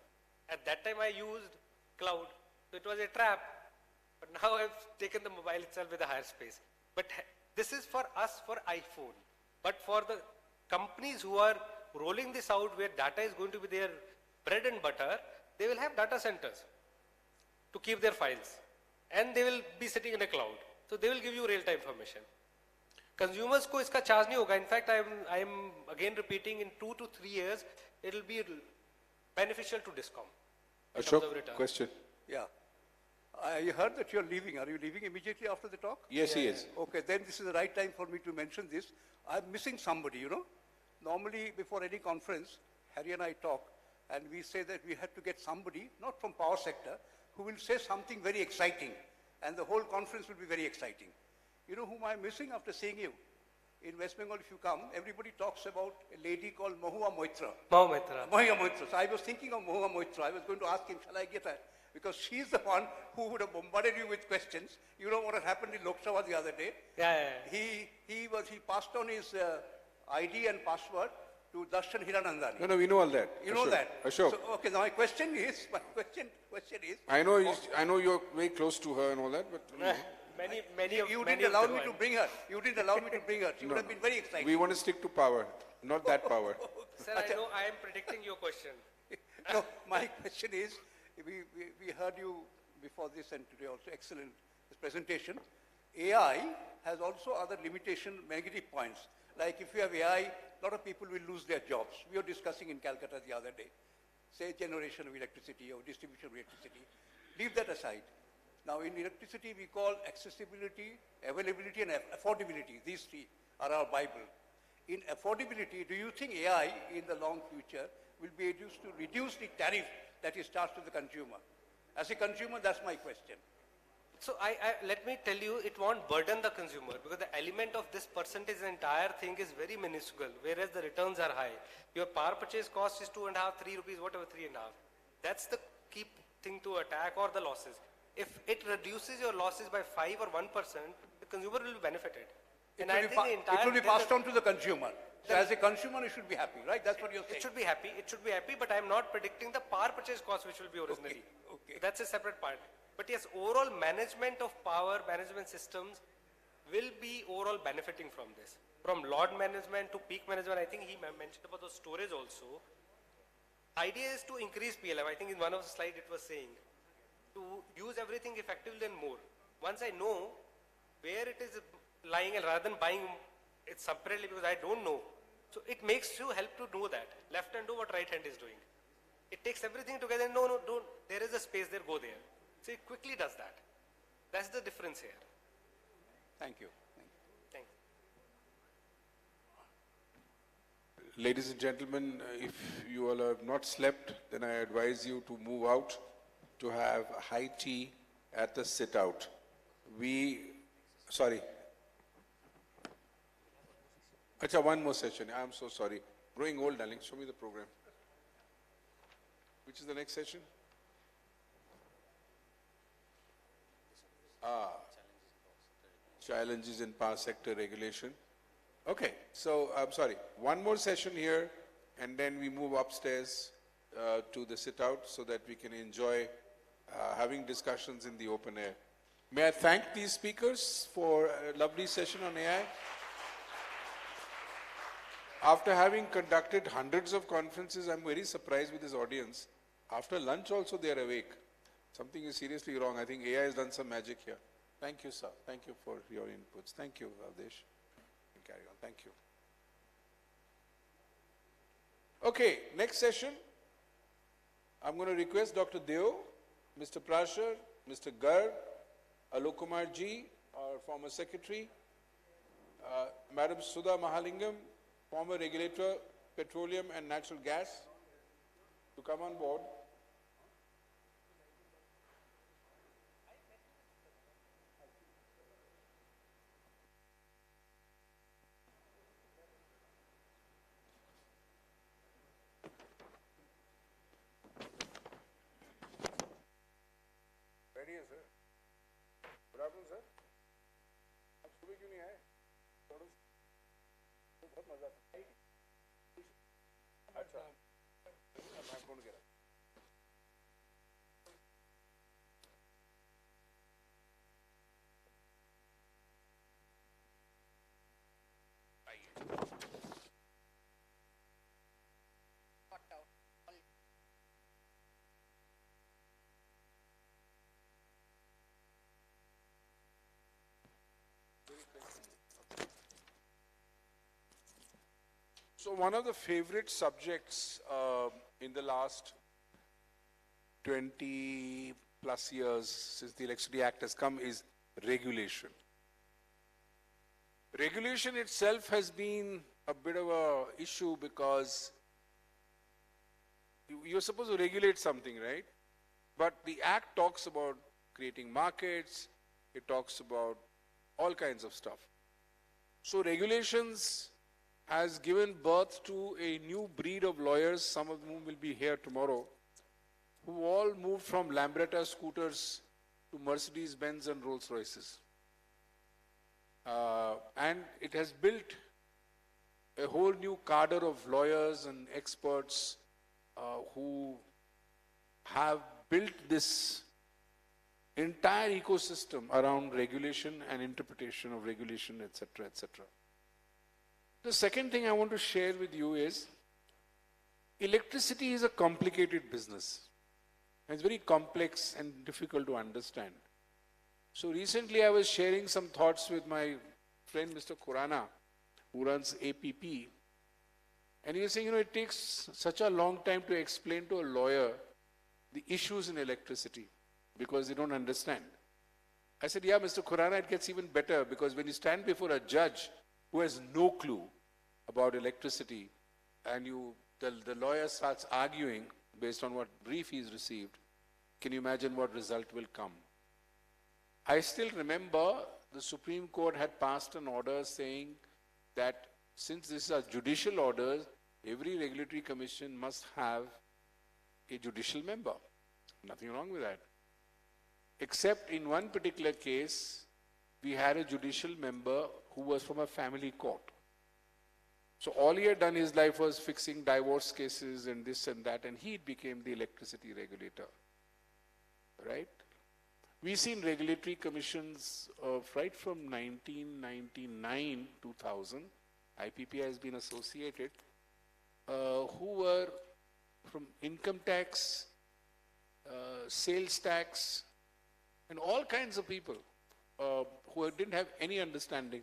At that time I used cloud, so it was a trap. But now I've taken the mobile itself with a higher space. But this is for us for iPhone. But for the companies who are rolling this out where data is going to be their bread and butter, they will have data centers to keep their files. And they will be sitting in a cloud. So they will give you real-time information. Consumers को इसका charge नहीं होगा. In fact, I am again repeating in 2 to 3 years, it will be beneficial to Discom. in terms of Ashok, return. question. Yeah. I heard that you're leaving. Are you leaving immediately after the talk? Yes, he is. Okay, then this is the right time for me to mention this. I'm missing somebody, you know. Normally, before any conference, Harry and I talk, and we say that we have to get somebody, not from power sector, who will say something very exciting, and the whole conference will be very exciting. You know whom I'm missing after seeing you? In West Bengal, if you come, everybody talks about a lady called Mahua Moitra. Mahumitra. Mahua Moitra. So I was thinking of Mahua Moitra. I was going to ask him, shall I get her? Because she's the one who would have bombarded you with questions. You know what had happened in Lok Sabha the other day? Yeah. He passed on his ID and password to Darshan Hiranandani. No, we know all that. You know Ashok. that? Ashok, So, okay, now my question is, I know you're very close to her and all that, but you didn't allow me to bring her. You didn't allow me to bring her. She would have been very excited. we want to stick to power, not that power. Sir, I know I am predicting your question. No, my question is, we heard you before this and today also, excellent this presentation. AI has also other limitation, negative points. Like if you have AI, a lot of people will lose their jobs. We were discussing in Calcutta the other day, say generation of electricity or distribution of electricity. Leave that aside. Now in electricity, we call accessibility, availability and affordability. These three are our Bible. In affordability, do you think AI in the long future will be able to reduce the tariff that is charged to the consumer? As a consumer, that's my question. So let me tell you, it won't burden the consumer because the element of this percentage entire thing is very minuscule, whereas the returns are high. Your power purchase cost is 2.5, 3 rupees, whatever, 3.5. That's the key thing to attack, or the losses. If it reduces your losses by 5 or 1%, the consumer will be benefited. It will be passed on to the consumer. So as a consumer, you should be happy, right? That's what you're saying. It should be happy, but I'm not predicting the power purchase cost which will be originally. Okay. That's a separate part. But yes, overall management of power, management systems will be overall benefiting from this. From load management to peak management, I think he mentioned about the storage also. Idea is to increase PLF. I think in one of the slides it was saying to use everything effectively and more. Once I know where it is lying, and rather than buying it separately because I don't know, so it makes you help to know that. Left hand do what right hand is doing. It takes everything together. No, don't. There is a space there, go there. So it quickly does that. That's the difference here. Thank you. Thanks. Ladies and gentlemen, if you all have not slept, then I advise you to move out to have high tea at the sit-out. Sorry. Acha, one more session. I'm so sorry. Growing old, darling. Show me the program. Which is the next session? Challenges in power sector regulation. Okay, so I'm sorry. One more session here, and then we move upstairs to the sit-out so that we can enjoy having discussions in the open air. May I thank these speakers for a lovely session on AI. After having conducted hundreds of conferences, I'm very surprised with this audience. After lunch also they are awake. Something is seriously wrong. I think AI has done some magic here. Thank you, sir. Thank you for your inputs. Thank you, Avdesh. Carry on. Thank you. Okay, next session. I'm going to request Dr. Deo, Mr. Prashar, Mr. Garg, Alok Kumar Ji, our former secretary, Madam Sudha Mahalingam, former regulator, petroleum and natural gas, to come on board. Ready, sir? Good afternoon, sir. आप सुबह क्यों नहीं आए? थोड़ा बहुत मजा आता है। अच्छा, मैं फोन करा। So one of the favorite subjects in the last 20 plus years since the Electricity Act has come is regulation. Regulation itself has been a bit of a issue because you're supposed to regulate something, right? But the Act talks about creating markets, it talks about all kinds of stuff. So regulations has given birth to a new breed of lawyers, some of whom will be here tomorrow, who all moved from Lambretta scooters to Mercedes-Benz and Rolls-Royces. And it has built a whole new cadre of lawyers and experts who have built this entire ecosystem around regulation and interpretation of regulation, etc., etc. The second thing I want to share with you is electricity is a complicated business. It's very complex and difficult to understand. So recently I was sharing some thoughts with my friend Mr. Khurana, who runs APP. And he was saying, it takes such a long time to explain to a lawyer the issues in electricity because they don't understand. I said, yeah, Mr. Khurana, it gets even better because when you stand before a judge who has no clue about electricity and the lawyer starts arguing based on what brief he's received, can you imagine what result will come? I still remember the Supreme Court had passed an order saying that since this is a judicial order, every regulatory commission must have a judicial member. Nothing wrong with that. Except in one particular case, we had a judicial member who was from a family court. So all he had done in his life was fixing divorce cases and this and that, and he became the electricity regulator. Right? We've seen regulatory commissions right from 1999, 2000, IPP has been associated, who were from income tax, sales tax, and all kinds of people who didn't have any understanding.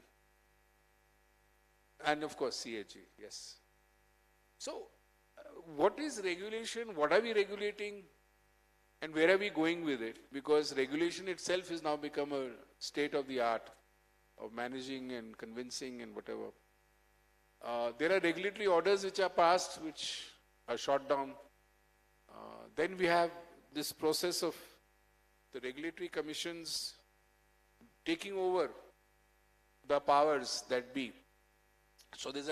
And of course, CAG, yes. So, what is regulation? What are we regulating? And where are we going with it? Because regulation itself has now become a state of the art of managing and convincing and whatever. There are regulatory orders which are passed, which are shot down. Then we have this process of the regulatory commissions taking over the powers that be. So there's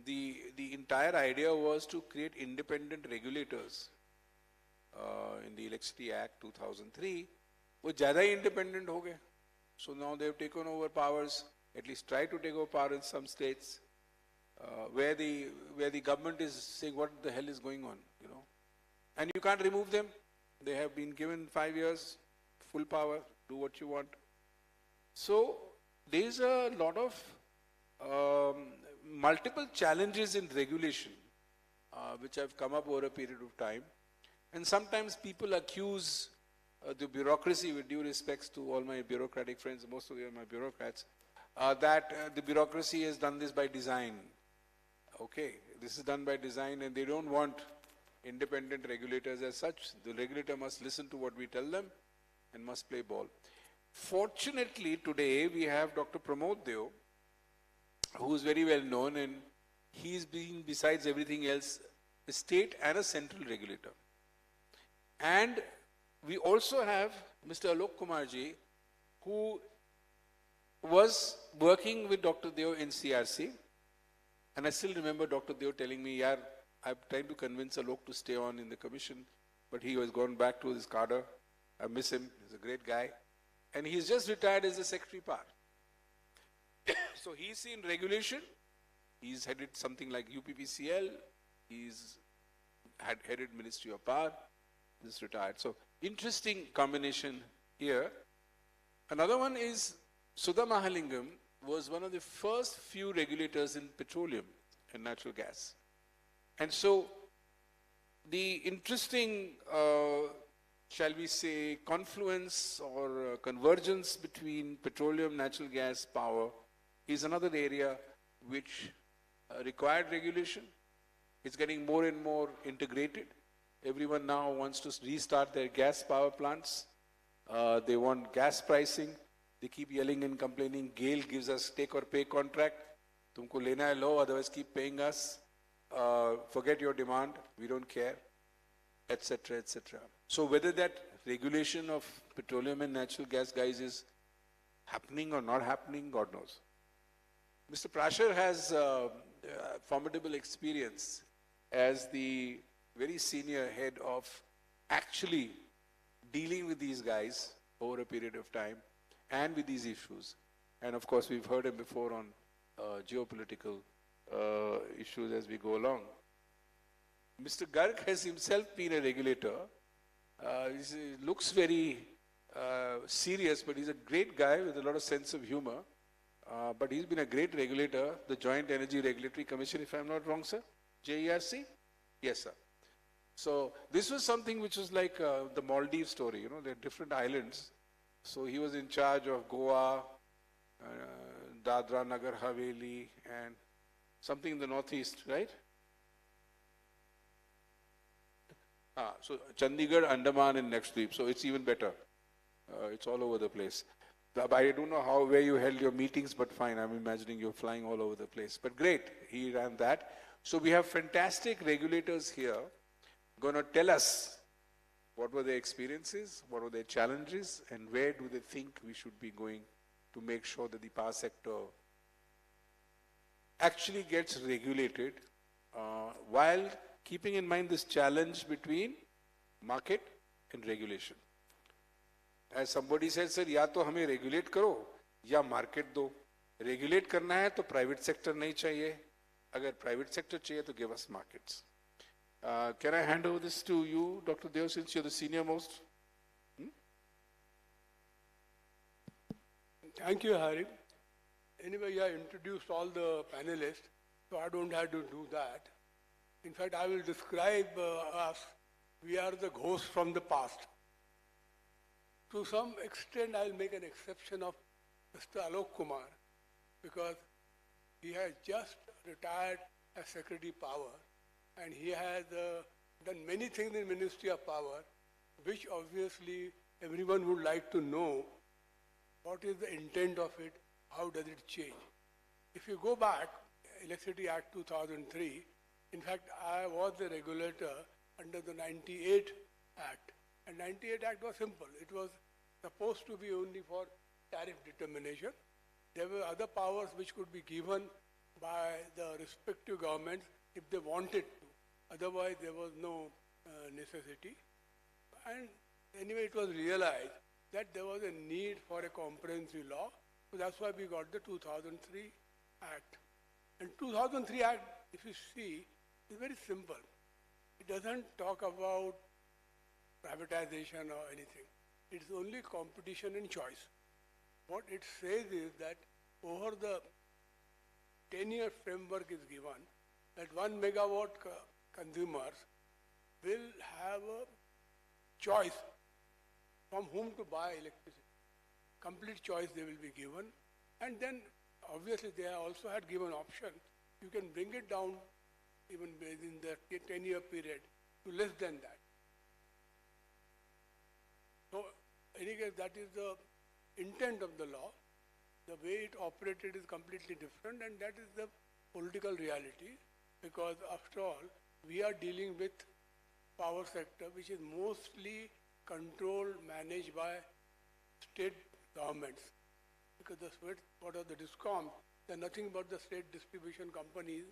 the entire idea was to create independent regulators in the Electricity Act 2003. वो ज़्यादा ही independent हो गए. So now they've taken over powers, at least try to take over power in some states, where the government is saying what the hell is going on, and you can't remove them. They have been given 5 years, full power, do what you want. So there's a lot of multiple challenges in regulation which have come up over a period of time. And sometimes people accuse the bureaucracy, with due respects to all my bureaucratic friends, most of them are my bureaucrats, that the bureaucracy has done this by design. Okay, this is done by design and they don't want independent regulators as such. The regulator must listen to what we tell them and must play ball. Fortunately, today we have Dr. Pramod Deo, who is very well known, and he's been, besides everything else, a state and a central regulator. And we also have Mr. Alok Kumarji, who was working with Dr. Deo in CRC. And I still remember Dr. Deo telling me, "Yaar, I'm trying to convince Alok to stay on in the commission, but he has gone back to his cadre. I miss him. He's a great guy." And he's just retired as the Secretary Power. So he's in regulation. He's headed something like UPPCL. He's headed Ministry of Power. He's retired. So interesting combination here. Another one is Sudha Mahalingam was one of the first few regulators in petroleum and natural gas. And so the interesting, shall we say, confluence or convergence between petroleum, natural gas, power is another area which required regulation. It's getting more and more integrated. Everyone now wants to restart their gas power plants. They want gas pricing. They keep yelling and complaining, GAIL gives us take or pay contract. Tumko lena hai lo, otherwise keep paying us. Forget your demand, we don't care, etc., etc. So whether that regulation of petroleum and natural gas, guys, is happening or not happening, God knows. Mr. Prashar has formidable experience as the very senior head of actually dealing with these guys over a period of time and with these issues. And of course, we've heard him before on geopolitical issues as we go along. Mr. Garg has himself been a regulator. He looks very serious, but he's a great guy with a lot of sense of humor. But he's been a great regulator, the Joint Energy Regulatory Commission, if I'm not wrong, sir? JERC? Yes, sir. So this was something which was like the Maldives story, you know, they're different islands. So he was in charge of Goa, Dadra, Nagar Haveli, and something in the northeast, right? So Chandigarh, Andaman, and Lakshadweep. So it's even better. It's all over the place. I don't know where you held your meetings, but fine. I'm imagining you're flying all over the place. But great, he ran that. So we have fantastic regulators here going to tell us what were their experiences, what were their challenges, and where do they think we should be going to make sure that the power sector actually gets regulated while keeping in mind this challenge between market and regulation. As somebody said, sir, या तो हमें regulate करो या market दो. Regulate करना है तो private sector नहीं चाहिए. अगर private sector चाहिए तो give us markets. Can I hand over this to you, Dr. Deo, since you're the senior most? Thank you, Hari. Anyway, you have introduced all the panelists, so I don't have to do that. In fact, I will describe us. We are the ghosts from the past. To some extent, I'll make an exception of Mr. Alok Kumar, because he has just retired as Secretary Power, and he has done many things in Ministry of Power, which obviously everyone would like to know what is the intent of it, how does it change. If you go back, Electricity Act 2003, in fact, I was the regulator under the 98 Act. And 98 Act was simple. It was supposed to be only for tariff determination. There were other powers which could be given by the respective governments if they wanted to. Otherwise, there was no necessity. And anyway, it was realized that there was a need for a comprehensive law. So that's why we got the 2003 Act. And 2003 Act, if you see, is very simple. It doesn't talk about privatization or anything. It's only competition and choice. What it says is that over the 10-year framework is given, that 1 megawatt consumers will have a choice from whom to buy electricity. Complete choice they will be given. And then obviously they also had given option. you can bring it down even within the 10-year period to less than that. So, in any case, that is the intent of the law. The way it operated is completely different, and that is the political reality, because after all, we are dealing with power sector which is mostly controlled, managed by state governments. Because what are the DISCOM? They're nothing but the state distribution companies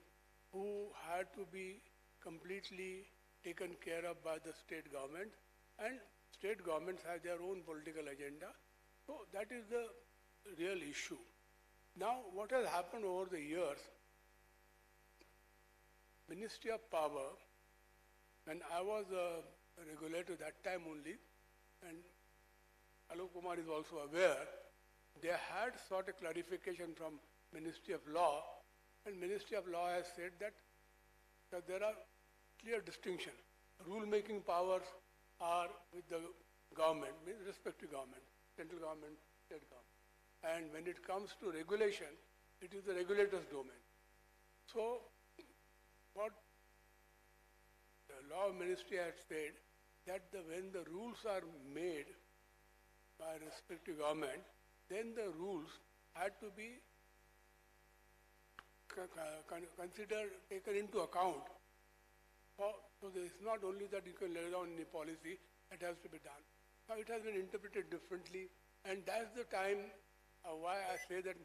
who had to be completely taken care of by the state government, and state governments have their own political agenda. So that is the real issue. Now, what has happened over the years, Ministry of Power, when I was a regulator that time only, and Alok Kumar is also aware, they had sought a clarification from Ministry of Law, and Ministry of Law has said that there are clear distinction. Rule-making powers are with the government, with respect to government, central government, state government. And when it comes to regulation, it is the regulator's domain. So, what the law ministry has said, that when the rules are made by respective government, then the rules had to be considered, taken into account. So it's not only that you can lay down any policy, it has to be done. Now it has been interpreted differently, and that's the time why I say that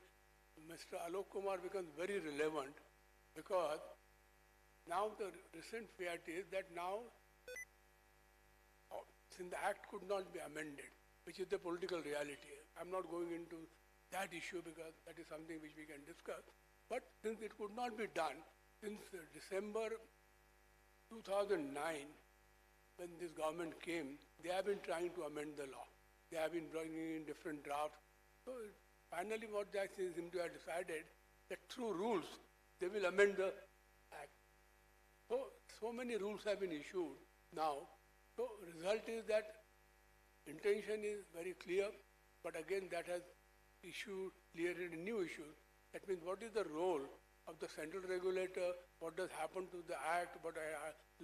Mr. Alok Kumar becomes very relevant, because now the recent fiat is that now, since the act could not be amended, which is the political reality. I'm not going into that issue because that is something which we can discuss. But since it could not be done, since December 2009, when this government came, they have been trying to amend the law. They have been bringing in different drafts. So finally what they seem to have decided that through rules, they will amend the act. So many rules have been issued now. So result is that intention is very clear, but again that has created new issues. That means what is the role of the central regulator, what does happen to the act, what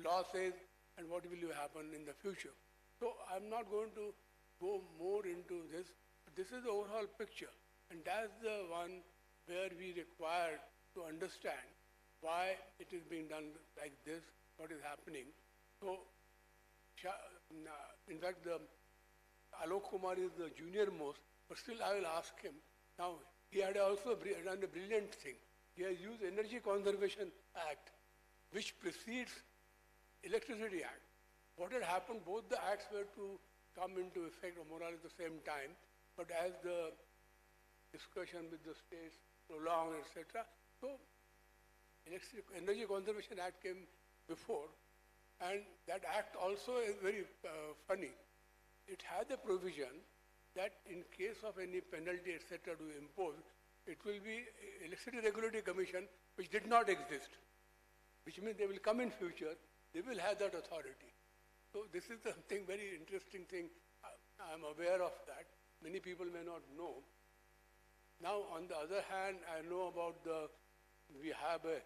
law says, and what will happen in the future. So I'm not going to go more into this. This is the overall picture, and that's the one where we require to understand why it is being done like this, what is happening. So, in fact, Alok Kumar is the junior most, but still I will ask him. Now, he had also done a brilliant thing. He has used Energy Conservation Act, which precedes Electricity Act. What had happened, both the acts were to come into effect more or less at the same time, but as the discussion with the states prolonged, etc., so Energy Conservation Act came before, and that act also is very funny. It had a provision that in case of any penalty, etc., to impose, it will be Electricity Regulatory Commission, which did not exist, which means they will come in future, they will have that authority. So this is something very interesting thing. I am aware of that. Many people may not know. Now, on the other hand, I know about we have a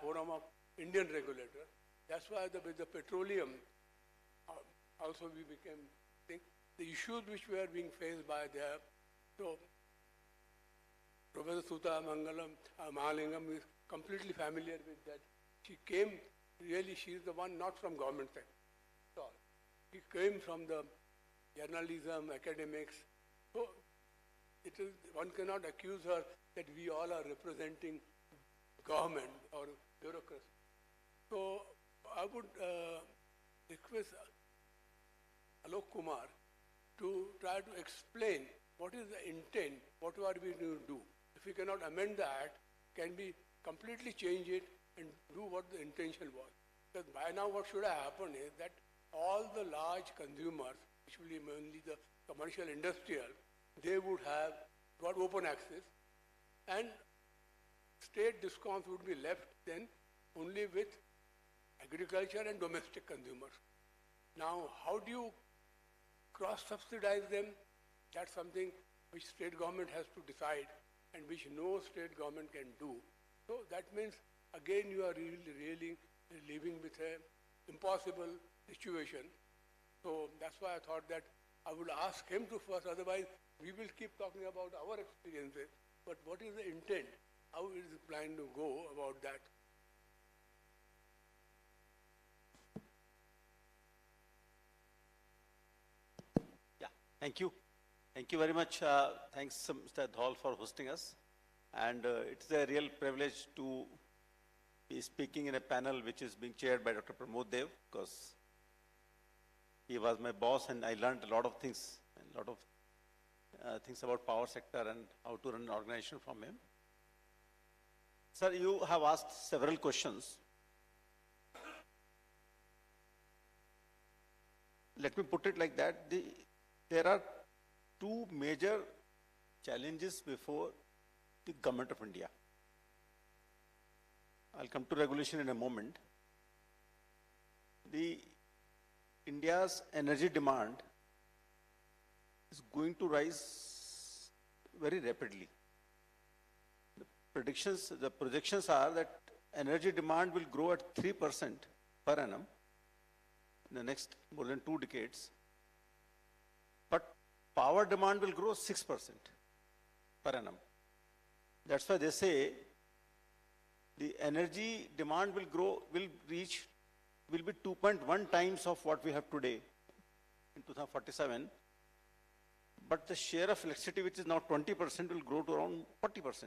forum of Indian regulator. That's why with the petroleum, also we became, the issues which were being faced by there. So, Professor Sudha Mahalingam is completely familiar with that. She came, really she is the one not from government sector at all. She came from the journalism, academics. So, one cannot accuse her that we all are representing government or bureaucracy. So, I would request Alok Kumar to try to explain what is the intent, what are we going to do. If we cannot amend the act, can we completely change it and do what the intention was? Because by now what should have happened is that all the large consumers, which will be mainly the commercial industrial, they would have got open access, and state discoms would be left then only with agriculture and domestic consumers. Now, how do you cross-subsidize them? That's something which state government has to decide and which no state government can do. So that means, again, you are really living with an impossible situation. So that's why I thought that I would ask him to first, otherwise we will keep talking about our experiences. But what is the intent? How is the plan to go about that? Yeah, thank you. Thank you very much. Thanks, Mr. Dhol, for hosting us. And it's a real privilege to be speaking in a panel which is being chaired by Dr. Pramod Dev, because he was my boss and I learned a lot of things, things about power sector and how to run an organization from him. Sir, you have asked several questions. Let me put it like that. There are two major challenges before the government of India. I'll come to regulation in a moment. India's energy demand is going to rise very rapidly. The projections are that energy demand will grow at 3% per annum in the next more than 2 decades. But power demand will grow 6% per annum. That's why they say the energy demand will be 2.1 times of what we have today in 2047. But the share of electricity, which is now 20%, will grow to around 40%.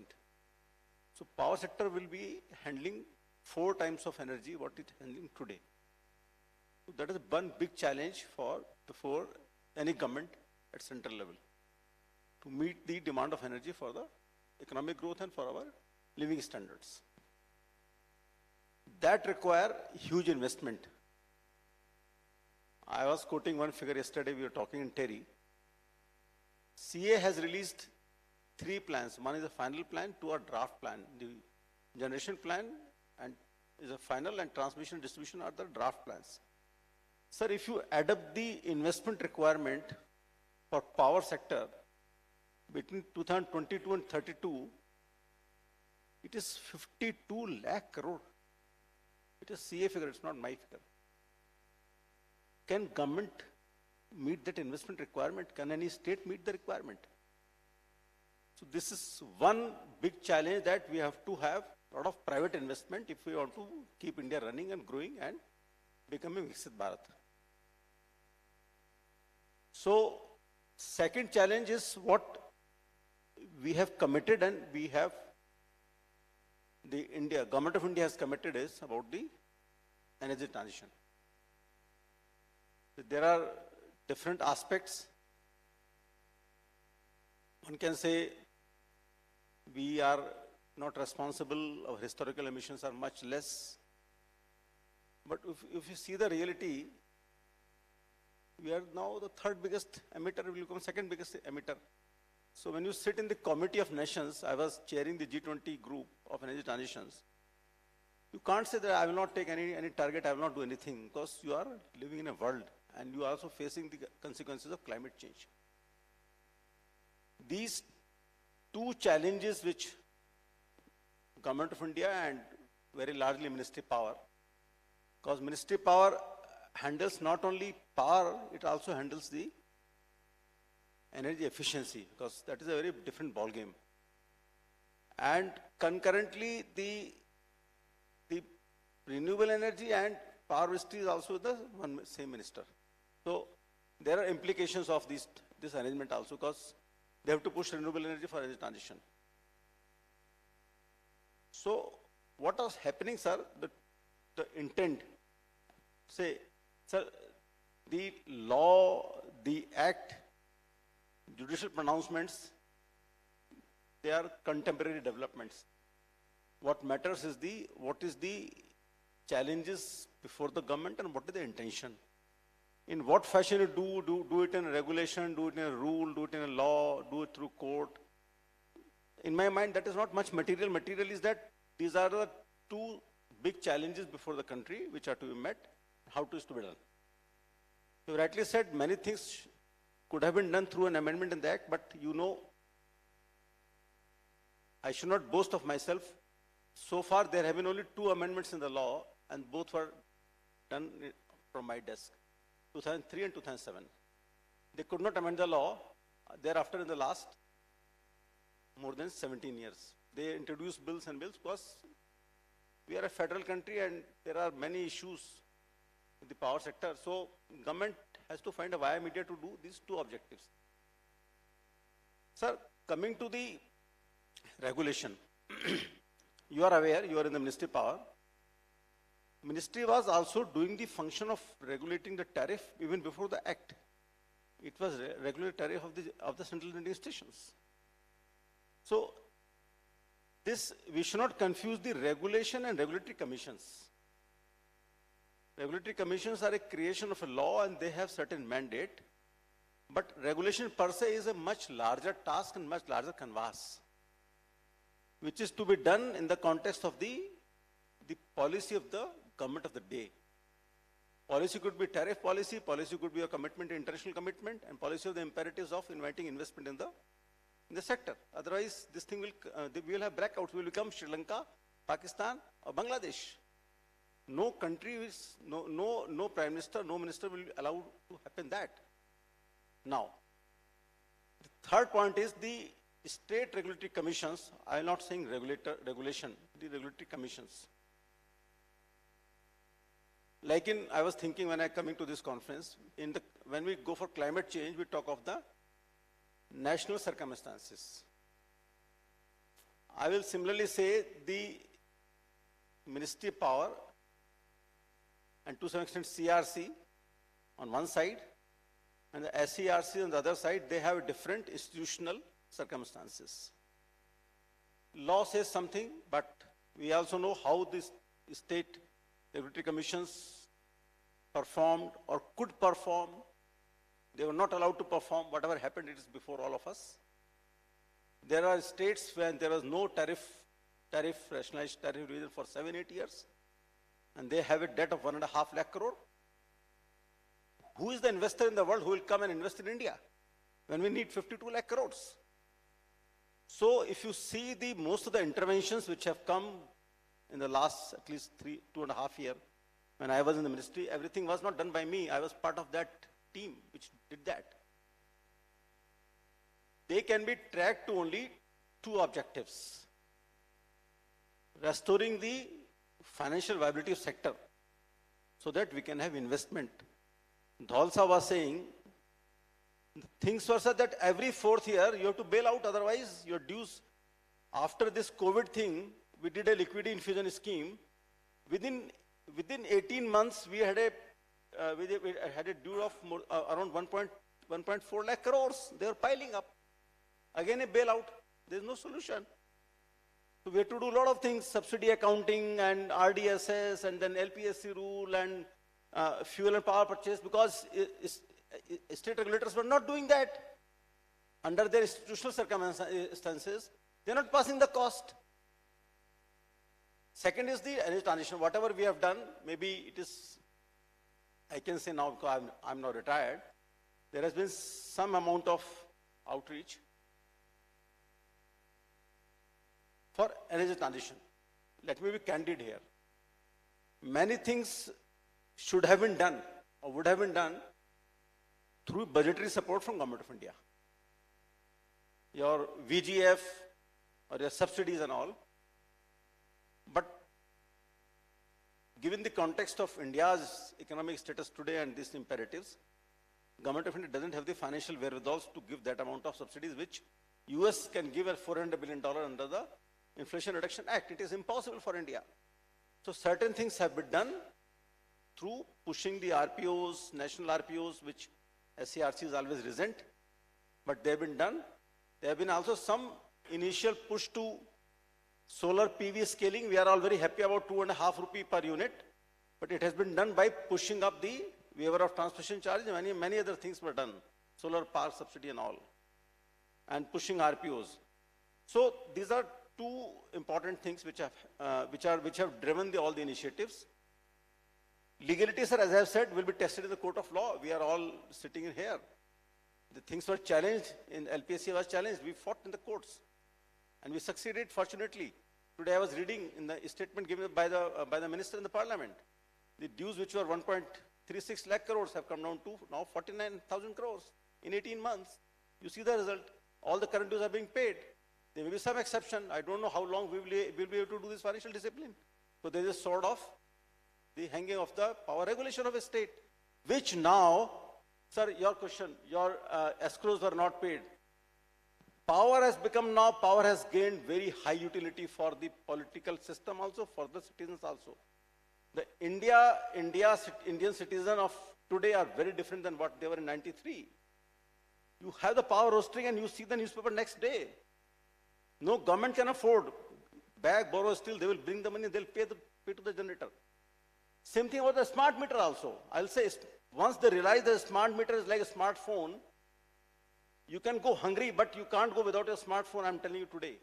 So power sector will be handling 4 times of energy what it's handling today. So that is one big challenge before any government at central level to meet the demand of energy for the economic growth and for our living standards. That require huge investment. I was quoting one figure yesterday, we were talking in Terry. CA has released 3 plans. One is a final plan, 2 are draft plan. The generation plan and is a final, and transmission and distribution are the draft plans. Sir, if you add up the investment requirement for power sector between 2022 and 32, it is 52 lakh crore. It is CA figure, it's not my figure. Can government meet that investment requirement? Can any state meet the requirement? So this is one big challenge, that we have to have a lot of private investment if we want to keep India running and growing and becoming Viksit Bharat. So second challenge is what we have committed, and we have government of India has committed, is about the energy transition. There are different aspects. One can say we are not responsible, our historical emissions are much less. But if you see the reality, we are now the 3rd biggest emitter, we will become 2nd biggest emitter. So when you sit in the Committee of Nations, I was chairing the G20 group of energy transitions. You can't say that I will not take any target, I will not do anything, because you are living in a world and you are also facing the consequences of climate change. These 2 challenges which Government of India and very largely Ministry Power, because Ministry Power handles not only power, it also handles the energy efficiency, because that is a very different ball game. And concurrently, the renewable energy and power ministry is also the same minister. So there are implications of this arrangement also, because they have to push renewable energy for energy transition. So what was happening, sir, the intent, say, sir, the law, the act, judicial pronouncements, they are contemporary developments. What matters is what is the challenges before the government and what is the intention. In what fashion you do it in a regulation, do it in a rule, do it in a law, do it through court. In my mind, that is not much material. Material is that these are the 2 big challenges before the country which are to be met, how it is to be done. You rightly said many things could have been done through an amendment in the Act, but you know, I should not boast of myself. So far, there have been only 2 amendments in the law, and both were done from my desk, 2003 and 2007. They could not amend the law thereafter in the last more than 17 years. They introduced bills and bills because we are a federal country and there are many issues in the power sector. So government has to find a via media to do these 2 objectives. Sir, coming to the regulation, you are aware, you are in the ministry power. Ministry was also doing the function of regulating the tariff even before the act. It was regular tariff of the central Indian stations. So this, we should not confuse the regulation and regulatory commissions. Regulatory commissions are a creation of a law and they have certain mandate, but regulation per se is a much larger task and much larger canvas, which is to be done in the context of the policy of the government of the day. Policy could be tariff policy, policy could be a commitment, international commitment, and policy of the imperatives of inviting investment in the sector. Otherwise, this thing will, we will have blackouts. We will become Sri Lanka, Pakistan, or Bangladesh. No country is, no prime minister, no minister will allow to happen that. Now, the third point is the state regulatory commissions. I am not saying regulation, the regulatory commissions. Like I was thinking when I coming to this conference, when we go for climate change, we talk of the national circumstances. I will similarly say the Ministry of Power and to some extent CRC on one side and the SCRC on the other side, they have different institutional circumstances. Law says something, but we also know how this state regulatory commissions performed or could perform. They were not allowed to perform. Whatever happened, it is before all of us. There are states where there was no rationalized tariff revision for 7-8 years, and they have a debt of 1.5 lakh crore. Who is the investor in the world who will come and invest in India when we need 52 lakh crores? So if you see most of the interventions which have come in the last at least 2.5 years, when I was in the ministry, everything was not done by me. I was part of that team which did that. They can be tracked to only 2 objectives. Restoring the financial viability of sector so that we can have investment. Dhalsa was saying, things were such that every 4th year you have to bail out, otherwise your dues. After this COVID thing, we did a liquidity infusion scheme. Within 18 months, we had a due of around 1.4 lakh crores. They were piling up. Again, a bailout. There is no solution. So we have to do a lot of things: subsidy accounting and RDSS, and then LPSC rule and fuel and power purchase, because state regulators were not doing that. Under their institutional circumstances, they are not passing the cost. Second is the energy transition. Whatever we have done, maybe it is, I can say now because I'm now retired, there has been some amount of outreach for energy transition. Let me be candid here. Many things should have been done or would have been done through budgetary support from Government of India. Your VGF or your subsidies and all. But given the context of India's economic status today and these imperatives, Government of India doesn't have the financial wherewithal to give that amount of subsidies, which US can give a $400 billion under the Inflation Reduction Act. It is impossible for India. So certain things have been done through pushing the RPOs, national RPOs, which SCRCs always resent, but they have been done. There have been also some initial push to solar PV scaling. We are all very happy about 2.5 rupee per unit, but it has been done by pushing up the waiver of transmission charge, and many other things were done, solar park subsidy and all, and pushing RPOs. So these are 2 important things which have driven all the initiatives. Legality, sir, as I have said, will be tested in the court of law. We are all sitting in here. The things were challenged, in LPSC was challenged. We fought in the courts and we succeeded, fortunately. Today I was reading in the statement given by the minister in the parliament. The dues which were 1.36 lakh crores have come down to now 49,000 crores in 18 months. You see the result. All the current dues are being paid. There may be some exception. I don't know how long we will be able to do this financial discipline. So there is a sort of the hanging of the power regulation of a state, which now, sir, your question, your escrows were not paid. Power has become now, power has gained very high utility for the political system also, for the citizens also. The Indian citizens of today are very different than what they were in 93. You have the power roasting and you see the newspaper next day. No government can afford. Bag, borrow, steal, they will bring the money, they'll pay to the generator. Same thing about the smart meter also. I'll say, once they realize the smart meter is like a smartphone, you can go hungry, but you can't go without a smartphone, I'm telling you today.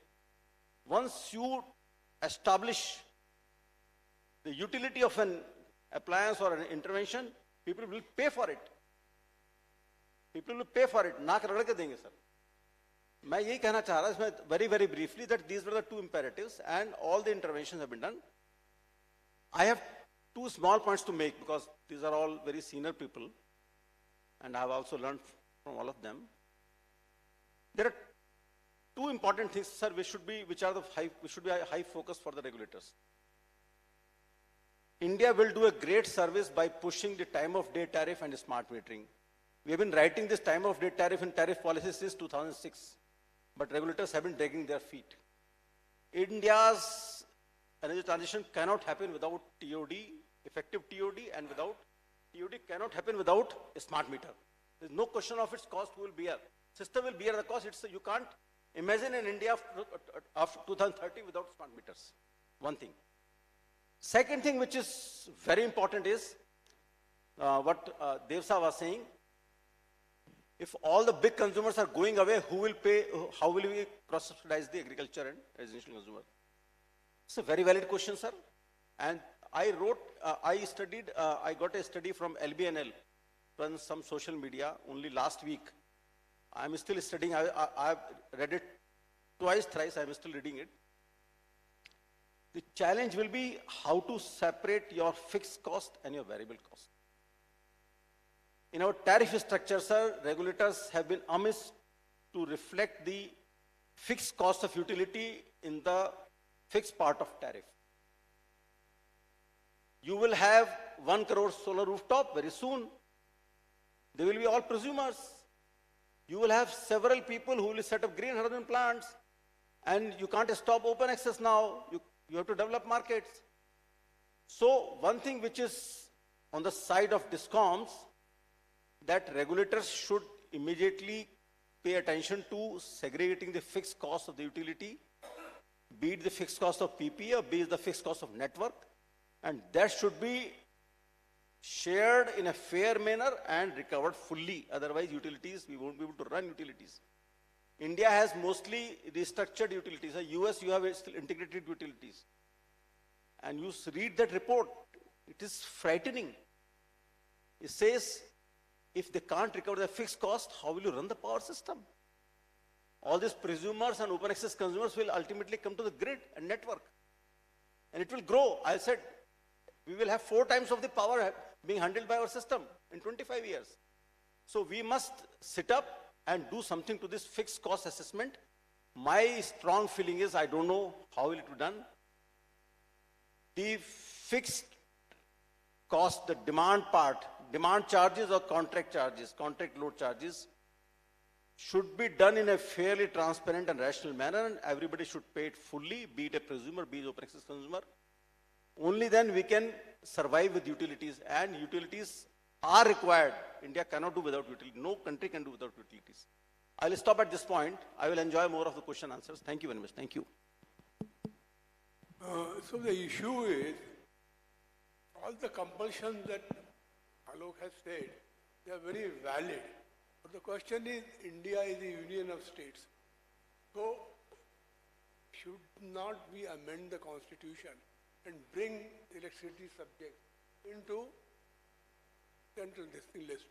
Once you establish the utility of an appliance or an intervention, people will pay for it. People will pay for it. नाक रगड़ के देंगे sir. मैं यही कहना चाह रहा इसमें very very briefly that these were the two imperatives and all the interventions have been done. I have two small points to make because these are all very senior people and I have also learned from all of them. There are two important things, sir, which should be a high focus for the regulators. India will do a great service by pushing the time of day tariff and smart metering. We have been writing this time of day tariff and tariff policy since 2006, but regulators have been dragging their feet. India's energy transition cannot happen without TOD, effective TOD, and without TOD cannot happen without a smart meter. There is no question of its cost will bear. System will bear the cost. You can't imagine an India after 2030 without smart meters. One thing. Second thing which is very important is what Dev Saab was saying. If all the big consumers are going away, who will pay, how will we cross-subsidize the agriculture and residential consumer? It's a very valid question, sir. And I got a study from LBNL on some social media only last week. I'm still studying, I've read it twice, thrice, I'm still reading it. The challenge will be how to separate your fixed cost and your variable cost. In our tariff structure, sir, regulators have been amiss to reflect the fixed cost of utility in the fixed part of tariff. You will have 1 crore solar rooftop very soon. They will be all prosumers. You will have several people who will set up green hydrogen plants, and you can't stop open access now. You have to develop markets. So one thing which is on the side of DISCOMs, that regulators should immediately pay attention to segregating the fixed cost of the utility, be it the fixed cost of PPA or be it the fixed cost of network, and that should be shared in a fair manner and recovered fully. Otherwise, utilities, we won't be able to run utilities. India has mostly restructured utilities. In US, you have still integrated utilities. And you read that report, it is frightening. It says, if they can't recover the fixed cost, how will you run the power system? All these presumers and open access consumers will ultimately come to the grid and network. And it will grow. I said, we will have 4 times of the power being handled by our system in 25 years. So we must sit up and do something to this fixed cost assessment. My strong feeling is, I don't know how will it be done. The fixed cost, the demand part, demand charges or contract charges, contract load charges, should be done in a fairly transparent and rational manner, and everybody should pay it fully, be it a presumer, be it open access consumer. Only then we can survive with utilities, and utilities are required. India cannot do without utilities. No country can do without utilities. I will stop at this point. I will enjoy more of the question answers. Thank you very much. Thank you. So the issue is, all the compulsions that Alok has said, they are very valid. But the question is, India is a union of states. So, should not we amend the constitution and bring electricity subject into central listing list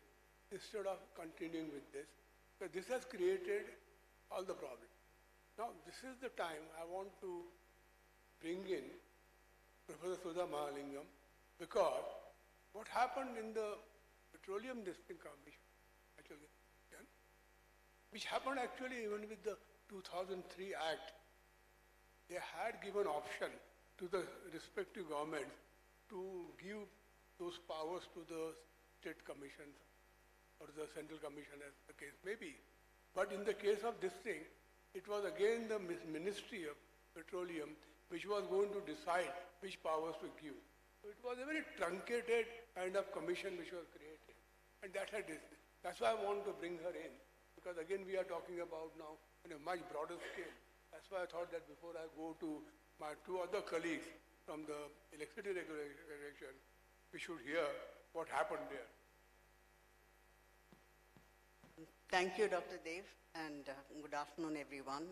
instead of continuing with this? So this has created all the problems. Now, this is the time I want to bring in Professor Sudha Mahalingam, because what happened in the Petroleum District Commission, actually, which happened actually even with the 2003 Act, they had given option to the respective governments to give those powers to the state commissions or the central commission, as the case may be. But in the case of this thing, it was again the Ministry of Petroleum which was going to decide which powers to give. So it was a very truncated kind of commission which was created. And that's why I want to bring her in, because again we are talking about now on a much broader scale. That's why I thought that before I go to my two other colleagues from the electricity regulation, we should hear what happened there. Thank you, Dr. Dev, and good afternoon, everyone.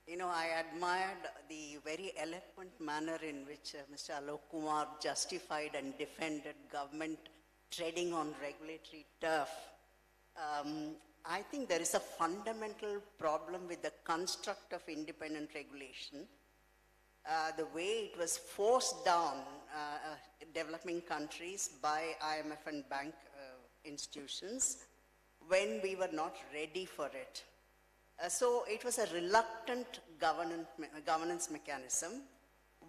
I admired the very eloquent manner in which Mr. Alok Kumar justified and defended government treading on regulatory turf. I think there is a fundamental problem with the construct of independent regulation. The way it was forced down developing countries by IMF and bank institutions when we were not ready for it. So it was a reluctant governance mechanism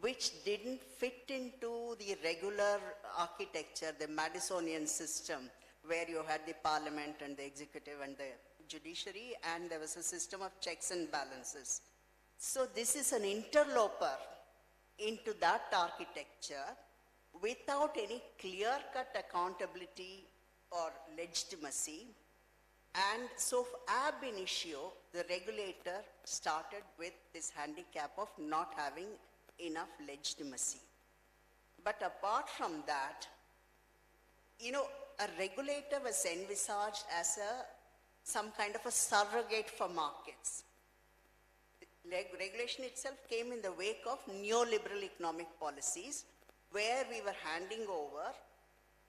which didn't fit into the regular architecture, the Madisonian system, where you had the parliament and the executive and the judiciary, and there was a system of checks and balances. So this is an interloper into that architecture without any clear-cut accountability or legitimacy. And so ab initio, the regulator started with this handicap of not having enough legitimacy. But apart from that, a regulator was envisaged as some kind of a surrogate for markets. Regulation itself came in the wake of neoliberal economic policies, where we were handing over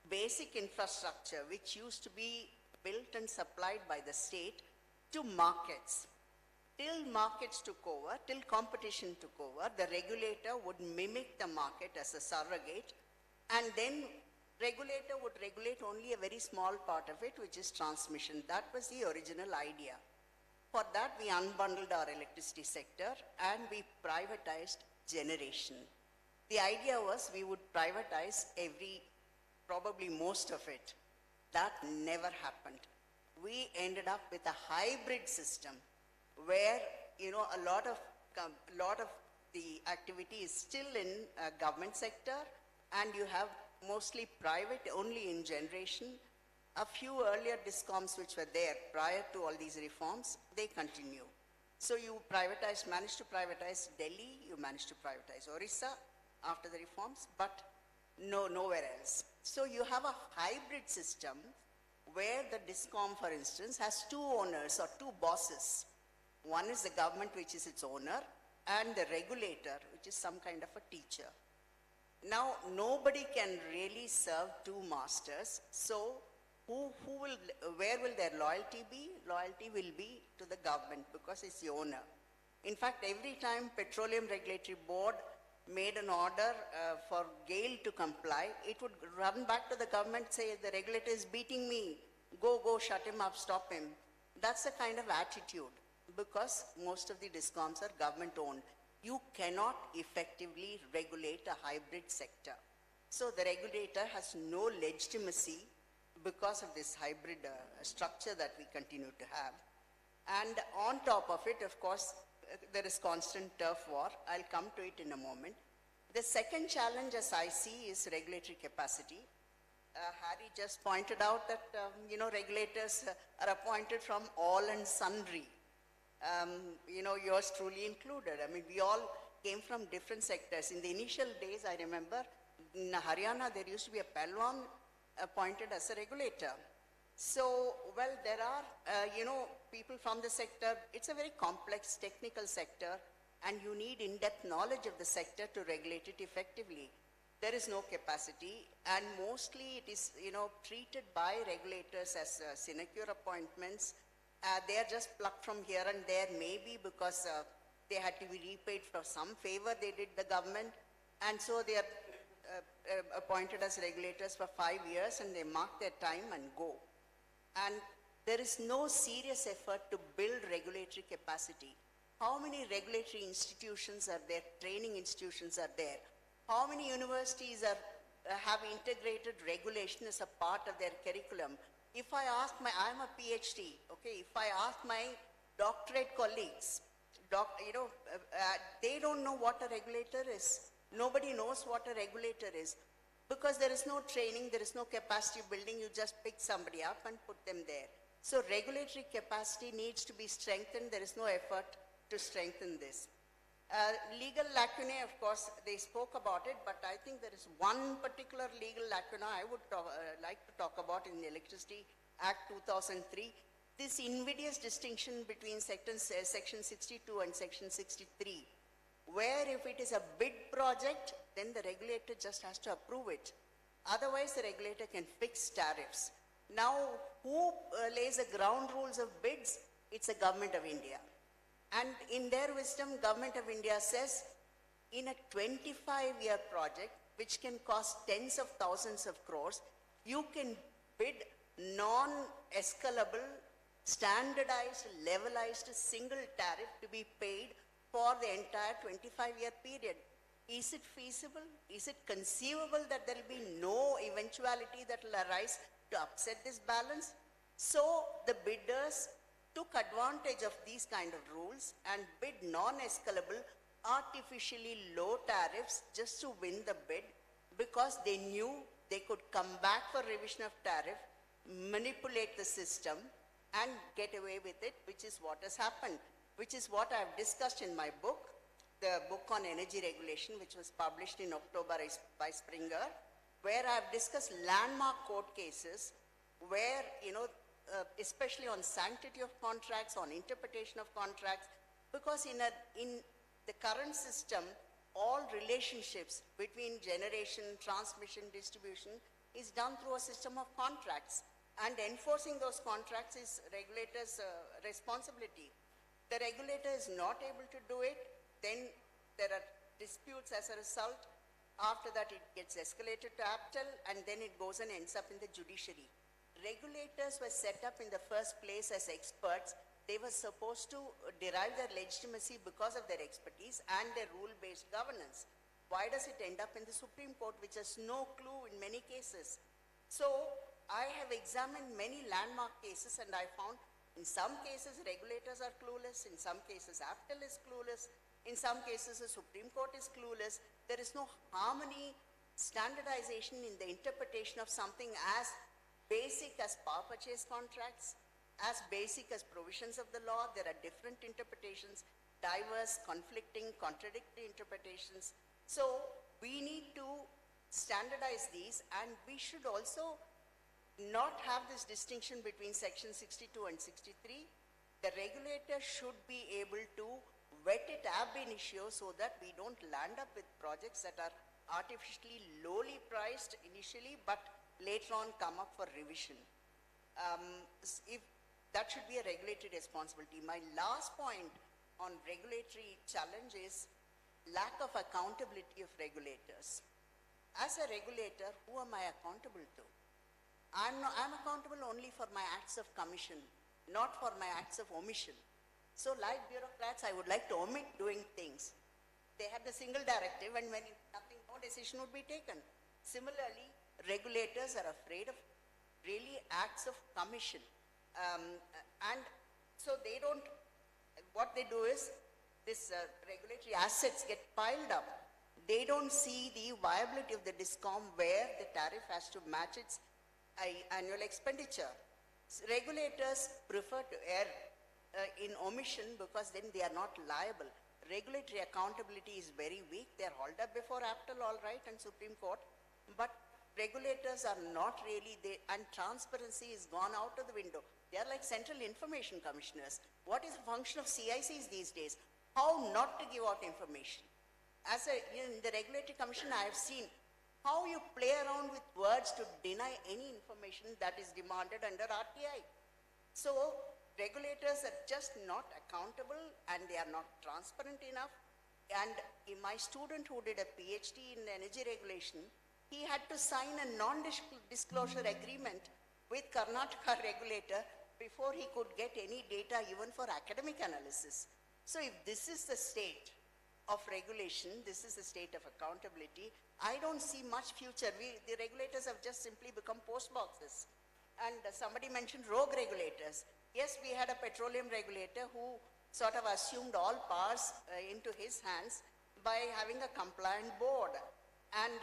basic infrastructure, which used to be built and supplied by the state, to markets. Till markets took over, till competition took over, the regulator would mimic the market as a surrogate, and then regulator would regulate only a very small part of it, which is transmission. That was the original idea. For that, we unbundled our electricity sector and we privatized generation. The idea was we would privatize probably most of it. That never happened. We ended up with a hybrid system where, a lot of the activity is still in government sector, and you have mostly private only in generation. A few earlier discoms which were there prior to all these reforms, they continue. So you managed to privatize Delhi, you managed to privatize Orissa after the reforms, but nowhere else. So you have a hybrid system where the discom, for instance, has two owners or two bosses. One is the government, which is its owner, and the regulator, which is some kind of a teacher. Now, nobody can really serve two masters, so where will their loyalty be? Loyalty will be to the government because it's the owner. In fact, every time Petroleum Regulatory Board made an order for GAIL to comply, it would run back to the government, say, the regulator is beating me, go, shut him up, stop him. That's the kind of attitude, because most of the discoms are government owned. You cannot effectively regulate a hybrid sector. So the regulator has no legitimacy because of this hybrid structure that we continue to have. And on top of it, of course, there is constant turf war. I'll come to it in a moment. The second challenge, as I see, is regulatory capacity. Harry just pointed out that, regulators are appointed from all and sundry. Yours truly included. I mean, we all came from different sectors. In the initial days, I remember, in Haryana, there used to be a Palwan appointed as a regulator. So, well, there are, people from the sector. It's a very complex technical sector, and you need in-depth knowledge of the sector to regulate it effectively. There is no capacity, and mostly it is, treated by regulators as sinecure appointments. They are just plucked from here and there, maybe because they had to be repaid for some favor they did the government, and so they are appointed as regulators for 5 years, and they mark their time and go. And there is no serious effort to build regulatory capacity. How many regulatory institutions are there, training institutions are there? How many universities have integrated regulation as a part of their curriculum? If I ask I'm a PhD, okay, if I ask my doctorate colleagues, they don't know what a regulator is. Nobody knows what a regulator is. Because there is no training, there is no capacity building, you just pick somebody up and put them there. So regulatory capacity needs to be strengthened. There is no effort to strengthen this. Legal lacunae, of course, they spoke about it, but I think there is one particular legal lacuna I would like to talk about in the Electricity Act 2003. This invidious distinction between section 62 and section 63, where if it is a bid project, then the regulator just has to approve it. Otherwise, the regulator can fix tariffs. Now, who lays the ground rules of bids? It's the Government of India. And in their wisdom, Government of India says, in a 25-year project, which can cost tens of thousands of crores, you can bid non-escalable, standardized, levelized single tariff to be paid for the entire 25-year period. Is it feasible? Is it conceivable that there will be no eventuality that will arise to upset this balance? So the bidders took advantage of these kind of rules and bid non-escalable, artificially low tariffs just to win the bid, because they knew they could come back for revision of tariff, manipulate the system and get away with it, which is what has happened, which is what I have discussed in my book, the book on energy regulation, which was published in October by Springer, where I have discussed landmark court cases where, especially on sanctity of contracts, on interpretation of contracts, because in the current system, all relationships between generation, transmission, distribution is done through a system of contracts, and enforcing those contracts is regulators' responsibility. The regulator is not able to do it, then there are disputes as a result. After that, it gets escalated to APTEL, and then it goes and ends up in the judiciary. Regulators were set up in the first place as experts. They were supposed to derive their legitimacy because of their expertise and their rule-based governance. Why does it end up in the Supreme Court, which has no clue in many cases? So I have examined many landmark cases, and I found in some cases regulators are clueless, in some cases APTEL is clueless, in some cases the Supreme Court is clueless. There is no harmony, standardization in the interpretation of something as basic as power purchase contracts, as basic as provisions of the law. There are different interpretations, diverse, conflicting, contradictory interpretations. So we need to standardize these, and we should also not have this distinction between section 62 and 63. The regulator should be able to vet it ab initio so that we don't land up with projects that are artificially lowly priced initially, but later on come up for revision. If that should be a regulatory responsibility. My last point on regulatory challenge is lack of accountability of regulators. As a regulator, who am I accountable to? I'm accountable only for my acts of commission, not for my acts of omission. So like bureaucrats, I would like to omit doing things. They have the single directive, and when no decision would be taken. Similarly, regulators are afraid of really acts of commission. And so they don't, what they do is, this regulatory assets get piled up. They don't see the viability of the DISCOM where the tariff has to match its annual expenditure. Regulators prefer to err in omission because then they are not liable. Regulatory accountability is very weak. They are hauled up before APTEL, all right, and Supreme Court, but regulators are not really there, and transparency is gone out of the window. They are like Central Information Commissioners. What is the function of CICs these days? How not to give out information. In the Regulatory Commission, I have seen how you play around with words to deny any information that is demanded under RTI. So regulators are just not accountable and they are not transparent enough. And my student who did a PhD in energy regulation, he had to sign a non-disclosure agreement with Karnataka regulator before he could get any data even for academic analysis. So if this is the state of regulation, this is the state of accountability, I don't see much future. The regulators have just simply become post boxes. And somebody mentioned rogue regulators. Yes, we had a petroleum regulator who sort of assumed all powers into his hands by having a compliant board. And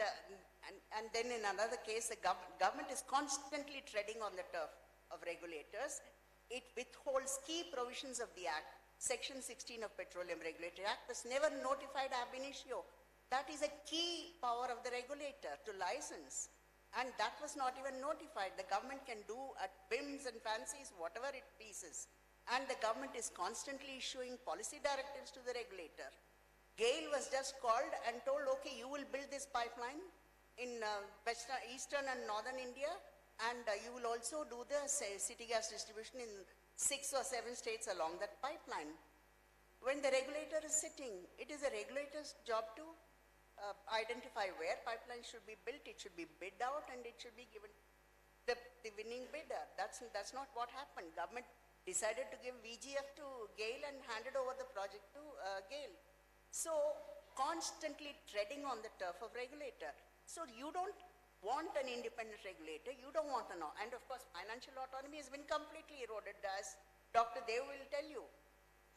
then in another case, the government is constantly treading on the turf of regulators. It withholds key provisions of the Act. Section 16 of Petroleum Regulatory Act was never notified ab initio. That is a key power of the regulator to license. And that was not even notified. The government can do at whims and fancies whatever it pleases. And the government is constantly issuing policy directives to the regulator. GAIL was just called and told, okay, you will build this pipeline in eastern and northern India, and you will also do the city gas distribution in 6 or 7 states along that pipeline. When the regulator is sitting, it is a regulator's job to identify where pipelines should be built, it should be bid out, and it should be given the winning bidder. That's not what happened. Government decided to give VGF to GAIL and handed over the project to GAIL. So constantly treading on the turf of regulator. So you don't want an independent regulator, you don't want an, and of course financial autonomy has been completely eroded, as Dr. Dev will tell you.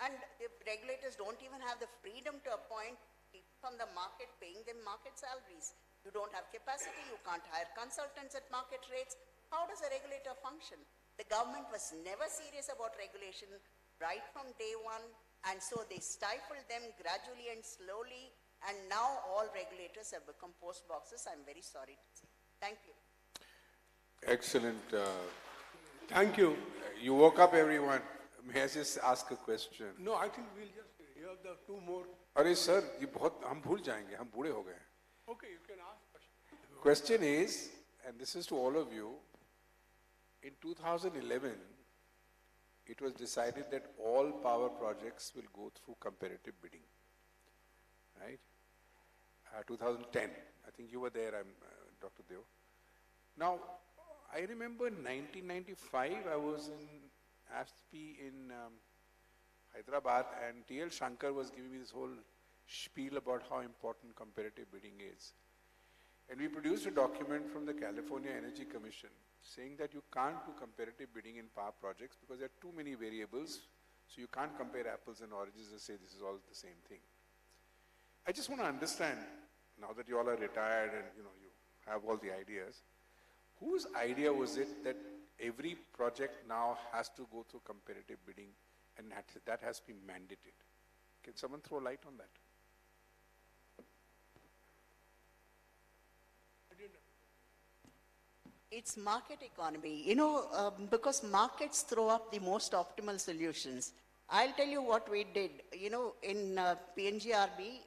And the regulators don't even have the freedom to appoint people from the market, paying them market salaries. You don't have capacity, you can't hire consultants at market rates. How does a regulator function? The government was never serious about regulation right from day one, and so they stifled them gradually and slowly, and now all regulators have become post boxes. I'm very sorry to say. Thank you. Excellent. Thank you. You woke up everyone. May I just ask a question? No, I think we'll just hear the 2 more. अरे sir ये बहुत हम भूल जाएंगे, हम बूढ़े हो गए हैं. Okay, you can ask questions. Question is, and this is to all of you, in 2011, it was decided that all power projects will go through competitive bidding, right? 2010, I think you were there, Dr. Deo. Now, I remember in 1995, I was in ASPI in Hyderabad, and T.L. Shankar was giving me this whole spiel about how important competitive bidding is. And we produced a document from the California Energy Commission saying that you can't do competitive bidding in power projects because there are too many variables, so you can't compare apples and oranges and say this is all the same thing. I just want to understand, now that you all are retired and you have all the ideas, whose idea was it that every project now has to go through competitive bidding and that has been mandated? Can someone throw light on that? It's market economy, because markets throw up the most optimal solutions. I'll tell you what we did. In PNGRB,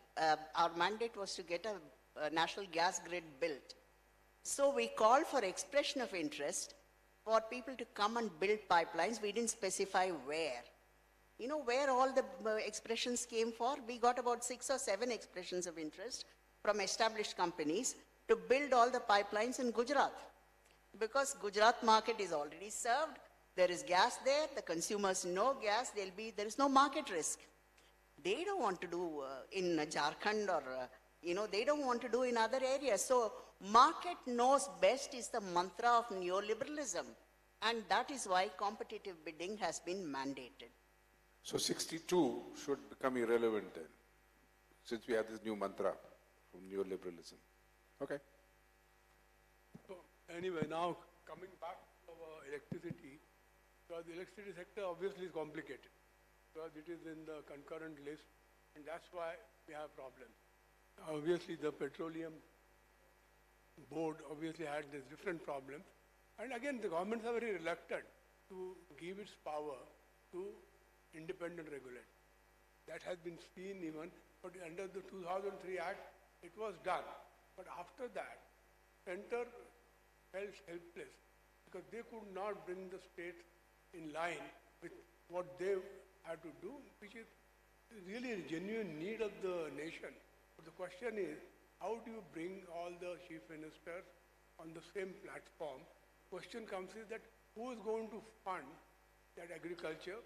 our mandate was to get a national gas grid built. So we called for expression of interest for people to come and build pipelines. We didn't specify where. Where all the expressions came for? We got about 6 or 7 expressions of interest from established companies to build all the pipelines in Gujarat. Because Gujarat market is already served, there is gas there, the consumers know gas, there is no market risk. They don't want to do in Jharkhand or, they don't want to do in other areas. So market knows best is the mantra of neoliberalism. And that is why competitive bidding has been mandated. So 62 should become irrelevant then, since we have this new mantra from neoliberalism. Okay. So anyway, now coming back to our electricity, because the electricity sector obviously is complicated, because it is in the concurrent list, and that's why we have problems. Obviously, the petroleum board obviously had this different problem, and again, the governments are very reluctant to give its power to independent regulator. That has been seen even, but under the 2003 Act, it was done. But after that, center felt helpless because they could not bring the state in line with what they have to do, which is really a genuine need of the nation. But the question is, how do you bring all the chief ministers on the same platform? Question comes is that who is going to fund that agriculture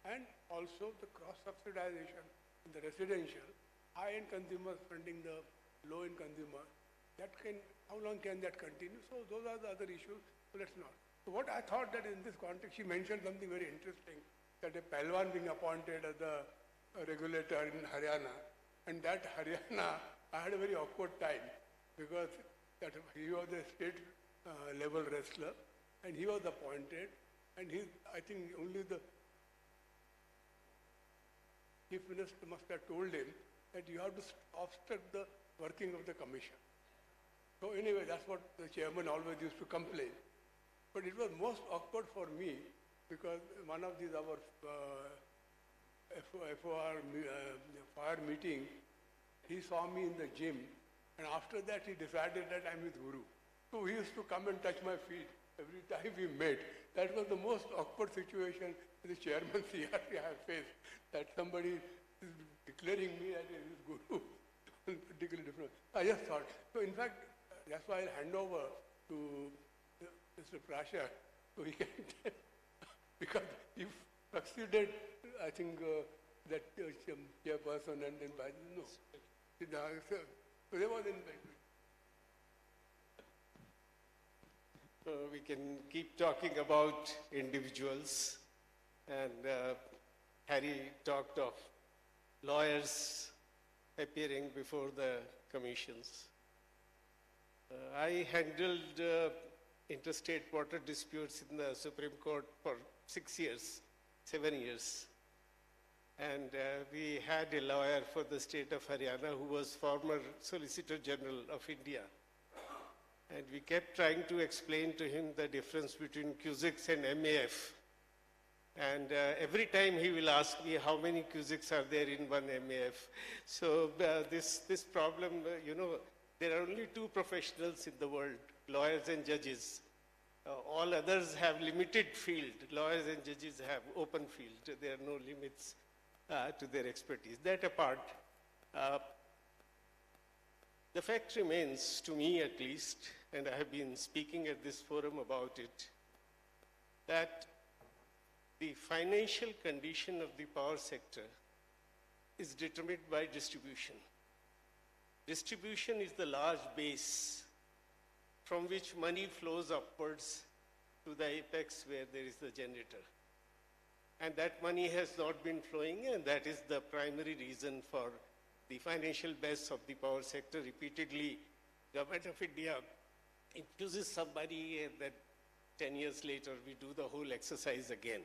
and also the cross-subsidization in the residential, high-end consumers funding the low-end consumer. How long can that continue? So those are the other issues, so let's not. So what I thought that in this context, she mentioned something very interesting, that a Palwan being appointed as the regulator in Haryana, and that Haryana, I had a very awkward time because that he was a state level wrestler and he was appointed, and I think only the chief minister must have told him that you have to obstruct the working of the commission. So anyway, that's what the chairman always used to complain. But it was most awkward for me because one of these our FOR fire meeting, he saw me in the gym, and after that he decided that I'm his guru. So he used to come and touch my feet every time we met. That was the most awkward situation in the chairman CRP I have faced, that somebody is declaring me as his guru. Particularly different. I just thought. So in fact, that's why I'll hand over to Mr. Prasha so he can tell. Because he succeeded, I think, that chairperson and then by no. So they was in we can keep talking about individuals, and Harry talked of lawyers appearing before the commissions. I handled interstate water disputes in the Supreme Court for 7 years. And we had a lawyer for the state of Haryana who was former Solicitor General of India. And we kept trying to explain to him the difference between cusics and MAF. And every time he will ask me how many cusics are there in one MAF. So this problem, there are only two professionals in the world, lawyers and judges. All others have limited field. Lawyers and judges have open field. There are no limits to their expertise. That apart, the fact remains, to me at least, and I have been speaking at this forum about it, that the financial condition of the power sector is determined by distribution. Distribution is the large base from which money flows upwards to the apex where there is the generator. And that money has not been flowing, and that is the primary reason for the financial base of the power sector. Repeatedly, Government of India infuses somebody, and then 10 years later we do the whole exercise again.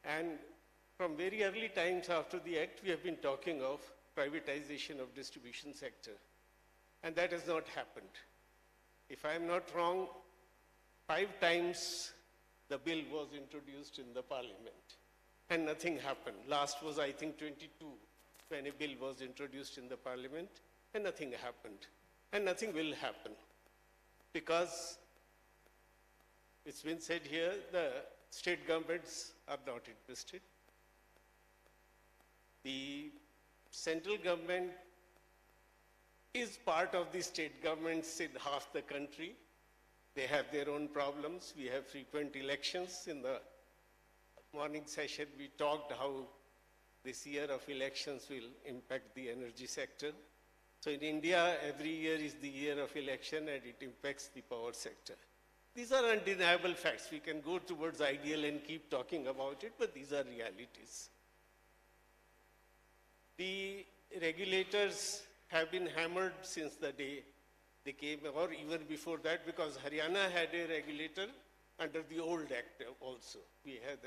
And from very early times after the act, we have been talking of privatization of distribution sector. And that has not happened. If I am not wrong, 5 times the bill was introduced in the parliament and nothing happened. Last was, I think, 22, when a bill was introduced in the parliament and nothing happened. And nothing will happen because it's been said here, the state governments are not interested. The central government is part of the state governments in half the country. They have their own problems. We have frequent elections. In the morning session, we talked how this year of elections will impact the energy sector. So in India, every year is the year of election and it impacts the power sector. These are undeniable facts. We can go towards ideal and keep talking about it, but these are realities. The regulators have been hammered since the day they came, or even before that, because Haryana had a regulator under the old act also. We had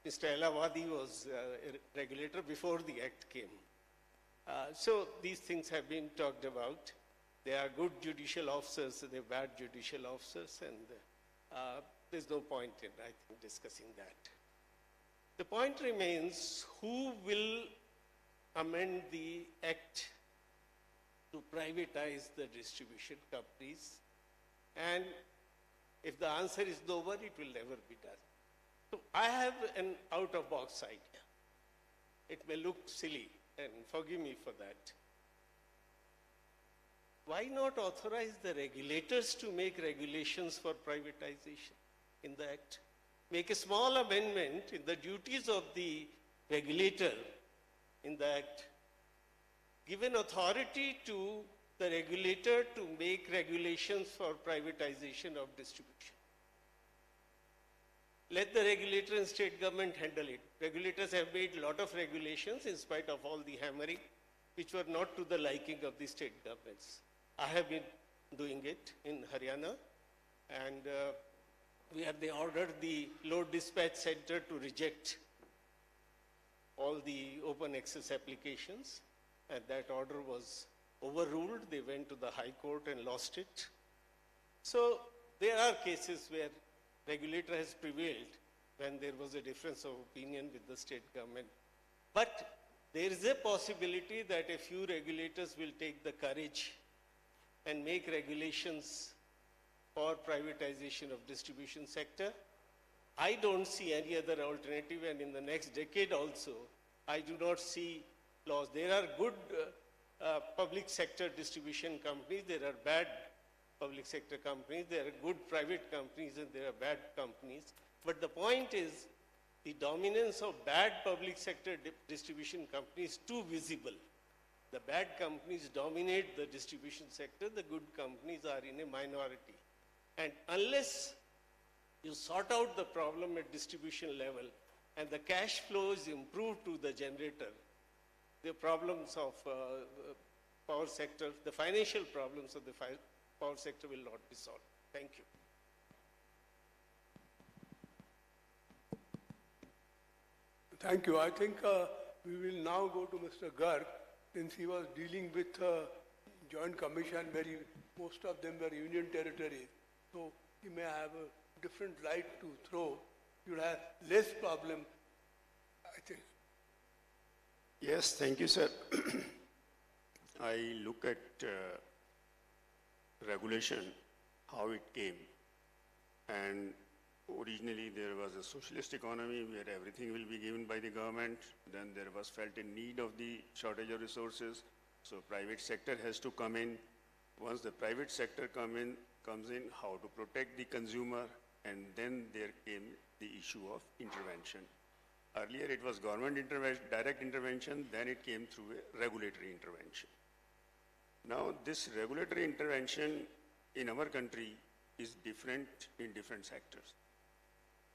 Mr. Elawadi was a regulator before the act came. So these things have been talked about. There are good judicial officers, there are bad judicial officers, and there's no point in, I think, discussing that. The point remains, who will amend the act to privatize the distribution companies? And if the answer is no one, it will never be done. So I have an out-of-box idea. It may look silly, and forgive me for that. Why not authorize the regulators to make regulations for privatization in the Act? Make a small amendment in the duties of the regulator in the Act. Give an authority to the regulator to make regulations for privatization of distribution. Let the regulator and state government handle it. Regulators have made a lot of regulations in spite of all the hammering, which were not to the liking of the state governments. I have been doing it in Haryana, and they ordered the load dispatch center to reject all the open access applications, and that order was overruled. They went to the High Court and lost it. So there are cases where regulator has prevailed when there was a difference of opinion with the state government. But there is a possibility that a few regulators will take the courage and make regulations for privatization of distribution sector. I don't see any other alternative, and in the next decade also, I do not see laws. There are good public sector distribution companies, there are bad public sector companies, there are good private companies, and there are bad companies. But the point is, the dominance of bad public sector distribution companies is too visible. The bad companies dominate the distribution sector, the good companies are in a minority. And unless you sort out the problem at distribution level and the cash flow is improved to the generator, the problems of power sector, the financial problems of the power sector will not be solved. Thank you. Thank you. I think we will now go to Mr. Garg, since he was dealing with Joint Commission where most of them were union territories. So he may have a different light to throw. You'll have less problem, I think. Yes, thank you, sir. I look at regulation, how it came. And originally there was a socialist economy where everything will be given by the government. Then there was felt a need of the shortage of resources. So private sector has to come in. Once the private sector comes in, how to protect the consumer. And then there came the issue of intervention. Earlier it was government intervention, direct intervention, then it came through a regulatory intervention. Now this regulatory intervention in our country is different in different sectors.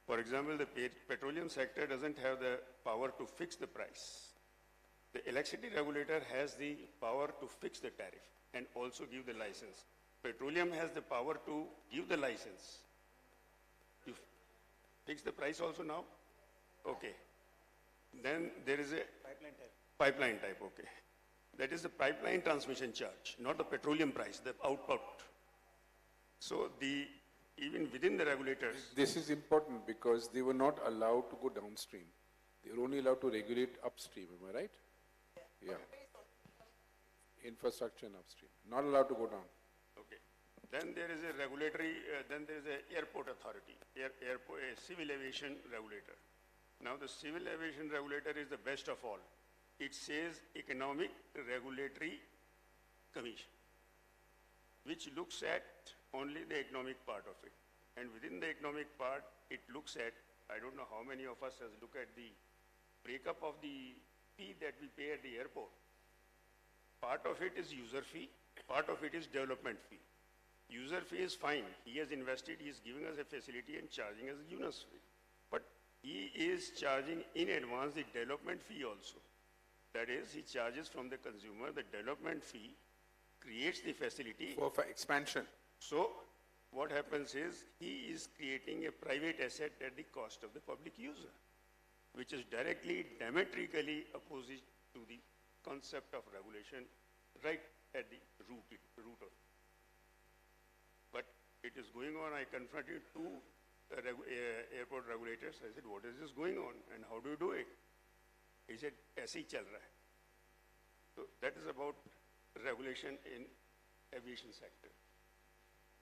For example, the petroleum sector doesn't have the power to fix the price. The electricity regulator has the power to fix the tariff and also give the license. Petroleum has the power to give the license. You fix the price also now? Okay. Then there is a pipeline type, okay. That is the pipeline transmission charge, not the petroleum price, the output. So even within the regulators. This is important because they were not allowed to go downstream. They were only allowed to regulate upstream, am I right? Yeah. Infrastructure and upstream. Not allowed to go down. Okay. Then there is a regulatory, then there is an airport authority, a civil aviation regulator. Now the civil aviation regulator is the best of all. It says Economic Regulatory Commission, which looks at only the economic part of it. And within the economic part, it looks at, I don't know how many of us has looked at the breakup of the fee that we pay at the airport. Part of it is user fee, part of it is development fee. User fee is fine. He has invested, he is giving us a facility and charging us a UNIS fee. But he is charging in advance the development fee also. That is, he charges from the consumer the development fee, creates the facility. For expansion. So what happens is he is creating a private asset at the cost of the public user, which is directly, diametrically opposite to the concept of regulation right at the root of it. But it is going on. I confronted two airport regulators. I said, what is this going on and how do you do it? He said, aise hi chal raha hai. So that is about regulation in aviation sector.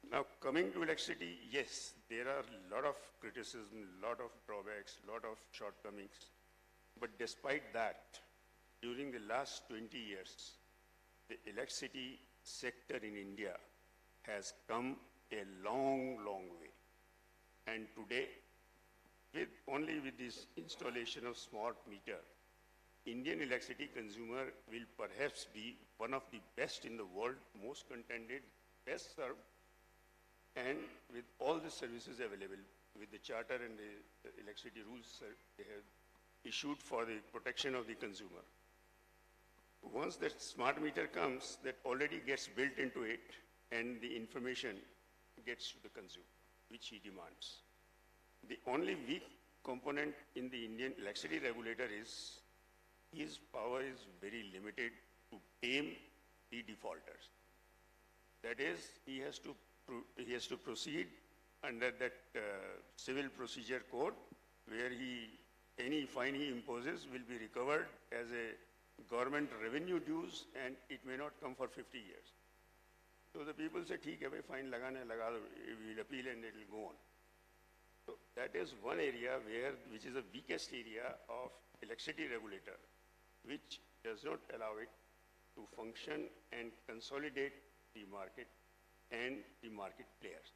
Now, coming to electricity, yes, there are a lot of criticism, lot of drawbacks, lot of shortcomings. But despite that, during the last 20 years, the electricity sector in India has come a long, long way. And today, only with this installation of smart meter, Indian electricity consumer will perhaps be one of the best in the world, most contented, best served, and with all the services available, with the charter and the electricity rules they have issued for the protection of the consumer. Once that smart meter comes, that already gets built into it, and the information gets to the consumer, which he demands. The only weak component in the Indian electricity regulator is his power is very limited to tame the defaulters. That is, he has to proceed under that civil procedure code, where any fine he imposes will be recovered as a government revenue dues, and it may not come for 50 years. So the people say, "Theek hai bhai, fine lagana hai, laga do, we will appeal and it will go on." So that is one area which is the weakest area of electricity regulator, which does not allow it to function and consolidate the market and the market players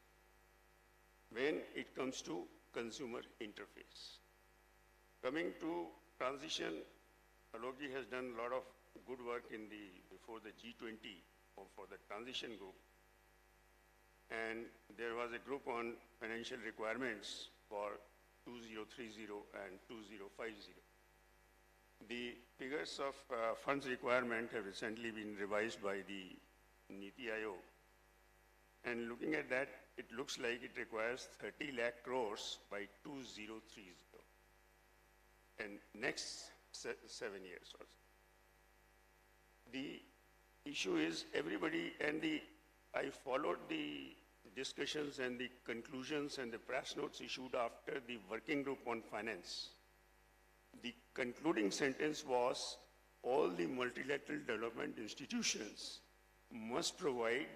when it comes to consumer interface. Coming to transition, Alokji has done a lot of good work before the G20 for the transition group. And there was a group on financial requirements for 2030 and 2050. The figures of funds requirement have recently been revised by the Niti Aayog. And looking at that, it looks like it requires 30 lakh crores by 2030. And next 7 years or so. The issue is everybody, I followed the discussions and the conclusions and the press notes issued after the working group on finance. The concluding sentence was, all the multilateral development institutions must provide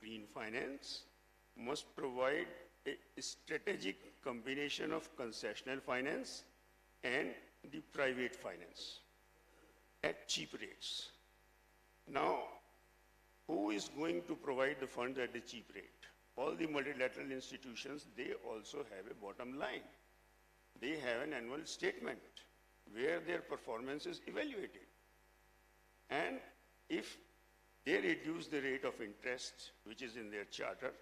green finance, must provide a strategic combination of concessional finance and the private finance at cheap rates. Now, who is going to provide the funds at the cheap rate? All the multilateral institutions, they also have a bottom line. They have an annual statement where their performance is evaluated. And if they reduce the rate of interest, which is in their charter,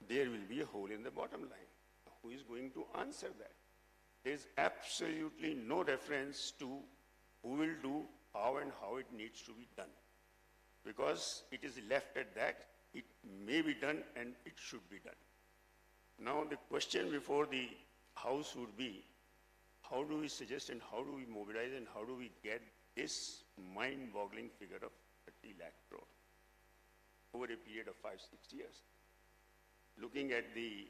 there will be a hole in the bottom line. Who is going to answer that? There is absolutely no reference to who will do, how and how it needs to be done. Because it is left at that, it may be done and it should be done. Now the question before the House would be, how do we suggest and how do we mobilize and how do we get this mind-boggling figure of 30 lakh crore over a period of 5-6 years? Looking at the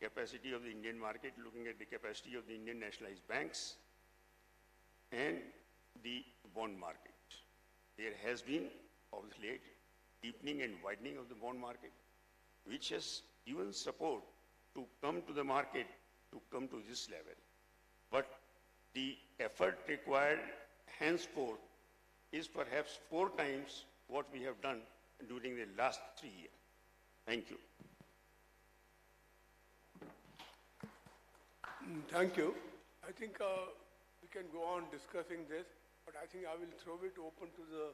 capacity of the Indian market, looking at the capacity of the Indian nationalized banks and the bond market. There has been, of late, deepening and widening of the bond market, which has given support to come to the market, to come to this level. But the effort required henceforth is perhaps 4 times what we have done during the last 3 years. Thank you. Thank you. I think we can go on discussing this, but I think I will throw it open to the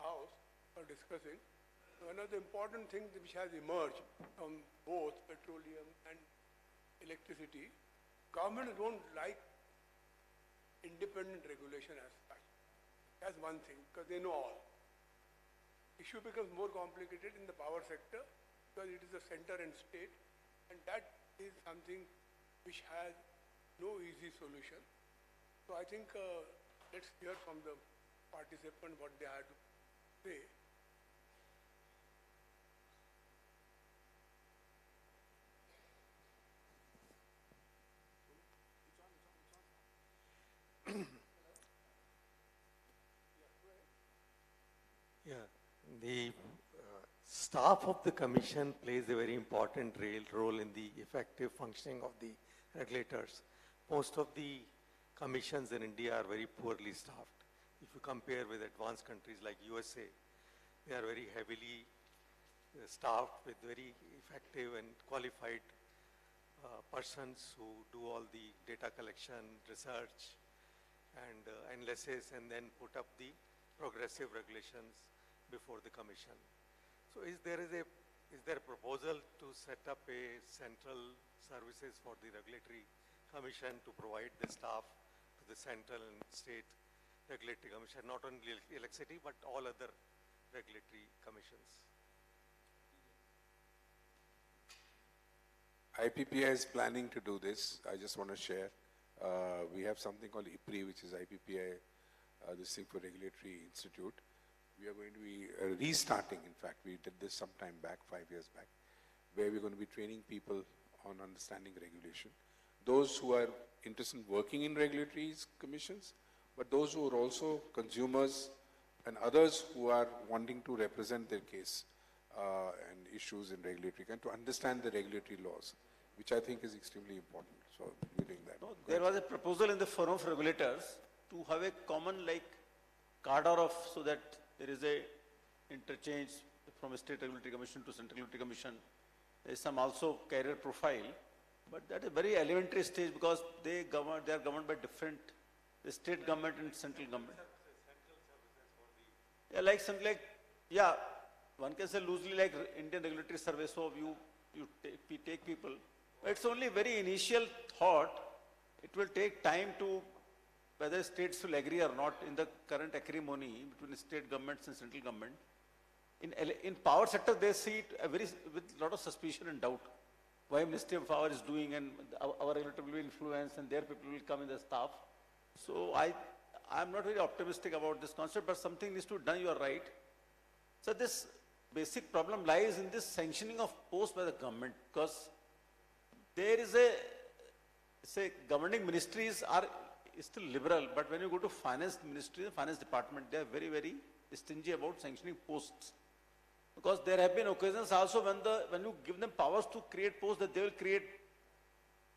House for discussing. One of the important things which has emerged from both petroleum and electricity, governments don't like independent regulation as such. That's one thing, because they know all. Issue becomes more complicated in the power sector because it is a center and state, and that is something which has no easy solution. So I think let's hear from the participant what they had to say. Yeah, the staff of the commission plays a very important role in the effective functioning of the regulators. Most of the commissions in India are very poorly staffed. If you compare with advanced countries like USA, they are very heavily staffed with very effective and qualified persons who do all the data collection, research, and analysis, and then put up the progressive regulations before the commission. So is there a proposal to set up a central services for the regulatory commission to provide the staff to the central and state regulatory commission, not only electricity, but all other regulatory commissions? IPPI is planning to do this. I just want to share. We have something called IPRI, which is IPPI, this thing for Regulatory Institute. We are going to be restarting, in fact, we did this some time back, 5 years back, where we're going to be training people on understanding regulation. Those who are interested in working in regulatory commissions, but those who are also consumers and others who are wanting to represent their case and issues in regulatory, and to understand the regulatory laws, which I think is extremely important. So we're doing that. No, there was a proposal in the forum of regulators to have a common like cadre of, so that there is a interchange from a state regulatory commission to central regulatory commission. There is some also career profile, but that is a very elementary stage because they are governed by different, the state government and central government. Yeah, like something like, yeah, one can say loosely like Indian regulatory service, so you take people. But it's only very initial thought. It will take time to, whether states will agree or not in the current acrimony between state governments and central government. In power sector, they see it with a lot of suspicion and doubt. Why Ministry of Power is doing, and our regulator will be influenced and their people will come in the staff. So I'm not very optimistic about this concept, but something needs to be done, you are right. So this basic problem lies in this sanctioning of posts by the government, because there is say governing ministries are still liberal, but when you go to finance ministry, the finance department, they are very, very stingy about sanctioning posts. Because there have been occasions also when you give them powers to create posts, that they will create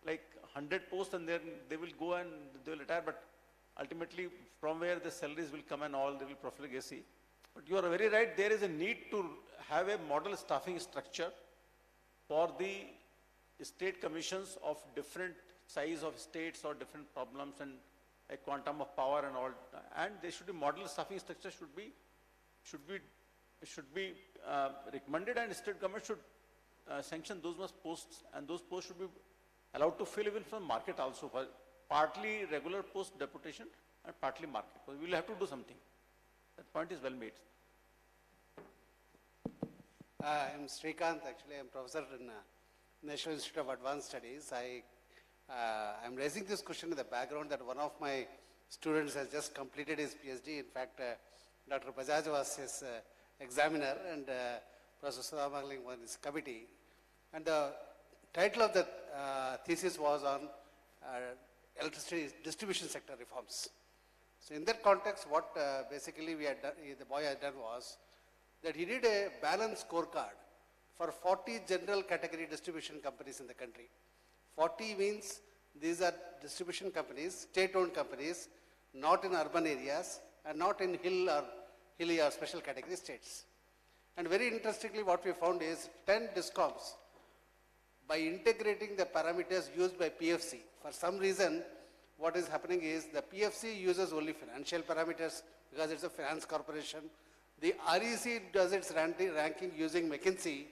like 100 posts and then they will go and they will retire, but ultimately from where the salaries will come and all, they will profligacy. But you are very right, there is a need to have a model staffing structure for the state commissions of different size of states or different problems and a quantum of power and all. And there should be model staffing structure should be recommended, and state government should sanction those posts, and those posts should be allowed to fill even from market also, for partly regular post deputation and partly market. So we will have to do something. That point is well made. I'm Srikanth, actually. I'm professor in National Institute of Advanced Studies. I'm raising this question in the background that one of my students has just completed his PhD. In fact, Dr. Bajaj was his examiner, and Professor Sudhamangling was his committee. And the title of the thesis was on electricity distribution sector reforms. So in that context, what basically we had done, the boy had done was that he did a balanced scorecard for 40 general category distribution companies in the country. 40 means these are distribution companies, state-owned companies, not in urban areas and not in hilly or special category states. And very interestingly, what we found is 10 DISCOMs, by integrating the parameters used by PFC, for some reason, what is happening is the PFC uses only financial parameters because it's a finance corporation. The REC does its ranking using McKinsey,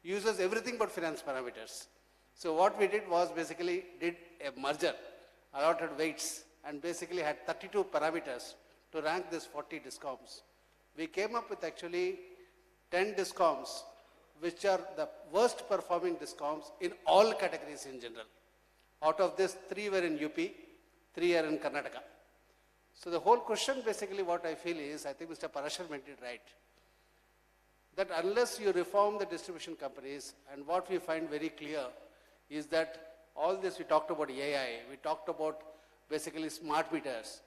uses everything but finance parameters. So what we did was basically did a merger, allotted weights, and basically had 32 parameters to rank these 40 DISCOMs. We came up with actually 10 DISCOMs, which are the worst performing DISCOMs in all categories in general. Out of this, 3 were in UP, 3 are in Karnataka. So the whole question basically what I feel is, I think Mr. Parashar meant it right, that unless you reform the distribution companies, and what we find very clear is that all this, we talked about AI, we talked about basically smart meters.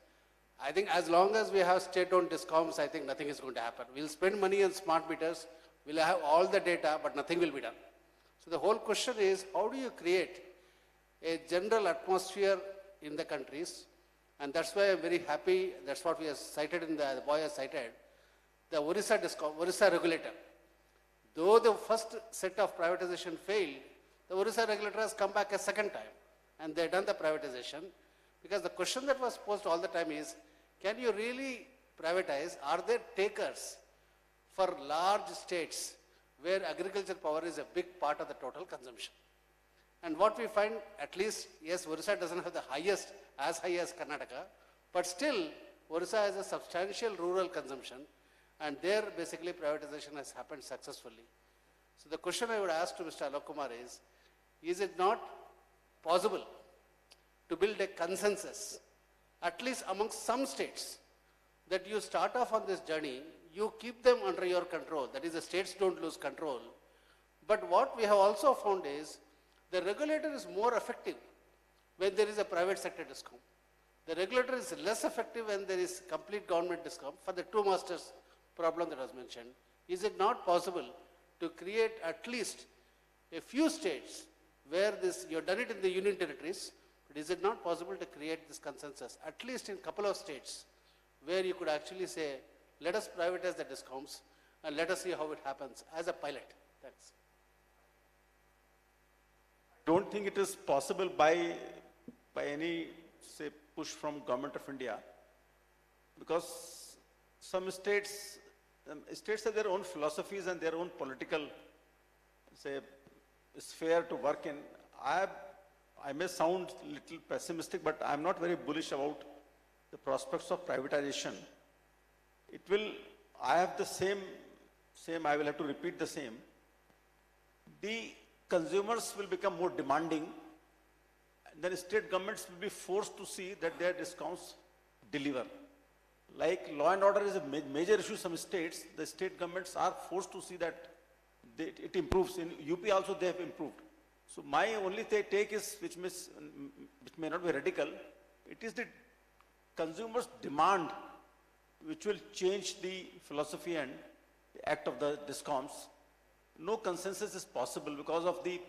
I think as long as we have state-owned DISCOMs, I think nothing is going to happen. We'll spend money on smart meters, We'll have all the data, but nothing will be done. So the whole question is, how do you create a general atmosphere in the countries? And that's why I'm very happy, that's what we have cited in the boy has cited, the Orissa regulator. Though the first set of privatization failed, the Orissa regulator has come back a second time and they've done the privatization. Because the question that was posed all the time is, can you really privatize? Are there takers for large states where agriculture power is a big part of the total consumption? And what we find, at least, yes, Orissa doesn't have the highest, as high as Karnataka, but still, Orissa has a substantial rural consumption, and there basically privatization has happened successfully. So the question I would ask to Mr. Alok Kumar is it not possible to build a consensus, at least among some states, that you start off on this journey, you keep them under your control, that is the states don't lose control. But what we have also found is, the regulator is more effective when there is a private sector discount. The regulator is less effective when there is complete government discount for the two masters problem that was mentioned. Is it not possible to create at least a few states where this, you have done it in the union territories, but is it not possible to create this consensus, at least in a couple of states, where you could actually say, let us privatize the discounts and let us see how it happens as a pilot. Thanks. Don't think it is possible by any, say, push from government of India, because some states have their own philosophies and their own political, say, sphere to work in. I may sound a little pessimistic, but I'm not very bullish about the prospects of privatization. It will, I have the same, I will have to repeat the same. The consumers will become more demanding, and then state governments will be forced to see that their discounts deliver. Like law and order is a major issue in some states, the state governments are forced to see that it improves. In UP also they have improved. So my only take is, which may not be radical, it is the consumers' demand which will change the philosophy and the act of the discoms. No consensus is possible because of the,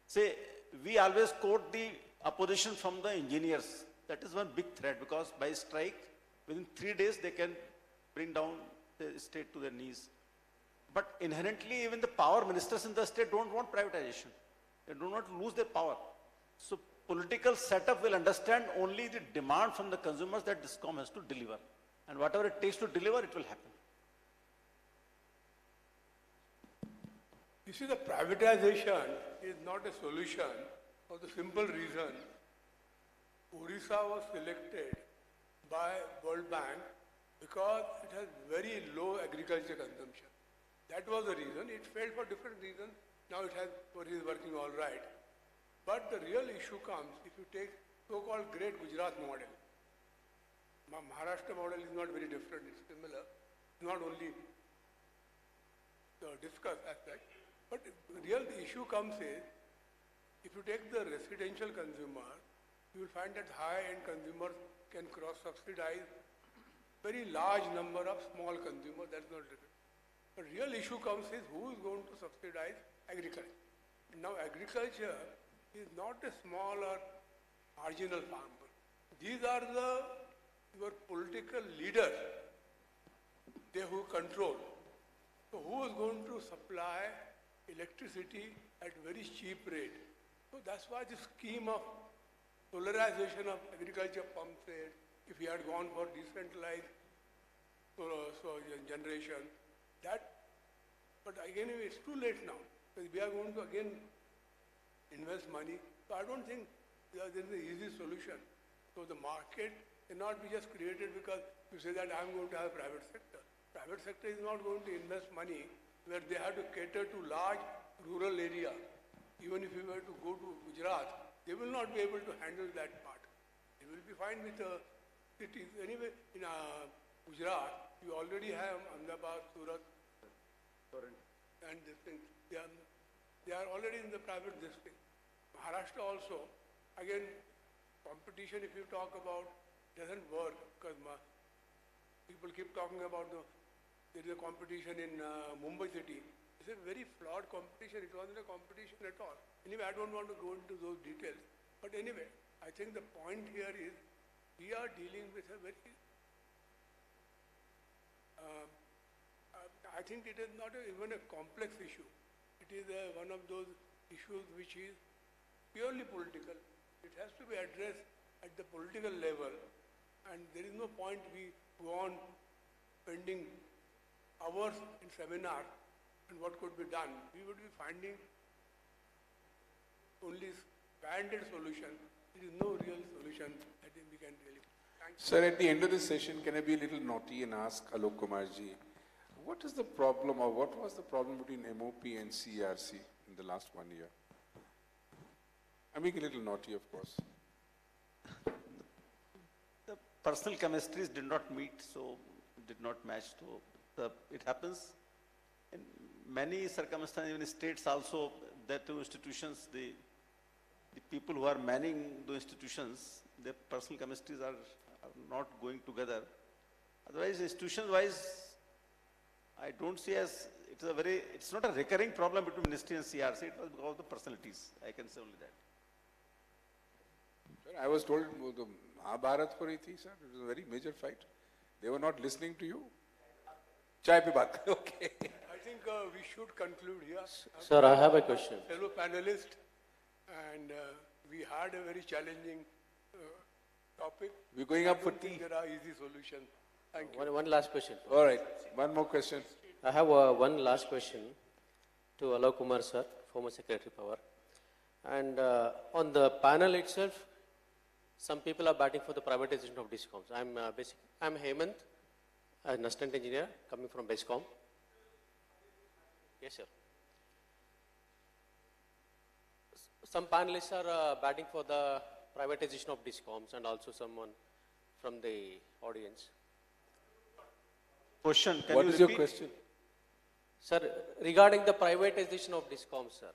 say, we always quote the opposition from the engineers. That is one big threat, because by strike, within 3 days they can bring down the state to their knees. But inherently, even the power ministers in the state don't want privatization. They do not lose their power. So political setup will understand only the demand from the consumers that discom has to deliver. And whatever it takes to deliver, it will happen. You see, the privatization is not a solution for the simple reason Orissa was selected by World Bank because it has very low agriculture consumption. That was the reason. It failed for different reasons. Now it is working all right. But the real issue comes if you take so-called Great Gujarat model. Maharashtra model is not very different. It's similar. It's not only the discuss aspect. But the real issue comes is, if you take the residential consumer, you will find that high-end consumers can cross-subsidize very large number of small consumers. That's not different. But real issue comes is, who is going to subsidize agriculture? Now agriculture is not a small or marginal farmer. These are your political leaders, they who control. So who is going to supply electricity at very cheap rate? So that's why the scheme of solarization of agriculture pump set, if we had gone for decentralized generation, but again it's too late now, because we are going to again invest money. So I don't think there is an easy solution. So the market cannot be just created because you say that I'm going to have private sector. Private sector is not going to invest money where they have to cater to large rural area. Even if you were to go to Gujarat, they will not be able to handle that part. They will be fine with the cities. Anyway, in Gujarat, you already have Ahmedabad, Surat, and this thing. They are already in the private district. Maharashtra also, again, competition, if you talk about, doesn't work because people keep talking about there is a competition in Mumbai city. It's a very flawed competition. It wasn't a competition at all. Anyway, I don't want to go into those details. But anyway, I think the point here is we are dealing with a very, I think it is not even a complex issue. It is one of those issues which is purely political. It has to be addressed at the political level. And there is no point we go on spending hours in seminar and what could be done. We would be finding only band-aid solution. There is no real solution I think we can really. Sir, at the end of this session, can I be a little naughty and ask Alok Kumarji, what is the problem or what was the problem between MOP and CRC in the last 1 year? I'm being a little naughty, of course. The personal chemistries did not meet, so did not match. So it happens in many circumstances, even states also, that two institutions, the people who are manning the institutions, their personal chemistries are not going together. Otherwise, institution-wise, I don't see as, it's not a recurring problem between ministry and CRC, it was because of the personalities. I can say only that. Sir, I was told the Mahabharat ho rahi thi, sir. It was a very major fight. They were not listening to you. Chai pe baat. Okay. I think we should conclude here. Sir, I have a question. Fellow panelist, and we had a very challenging topic. We're going up for I don't think tea. there are easy solutions. Thank you. One last question. All right. One more question. I have one last question to Alok Kumar sir, former Secretary Power. And on the panel itself, some people are batting for the privatization of discoms. I'm Hemant, an assistant engineer coming from BESCOM. Yes, sir. Some panelists are batting for the privatization of discoms and also someone from the audience. Question, can What you is your repeat? question? Sir, regarding the privatization of discoms, sir.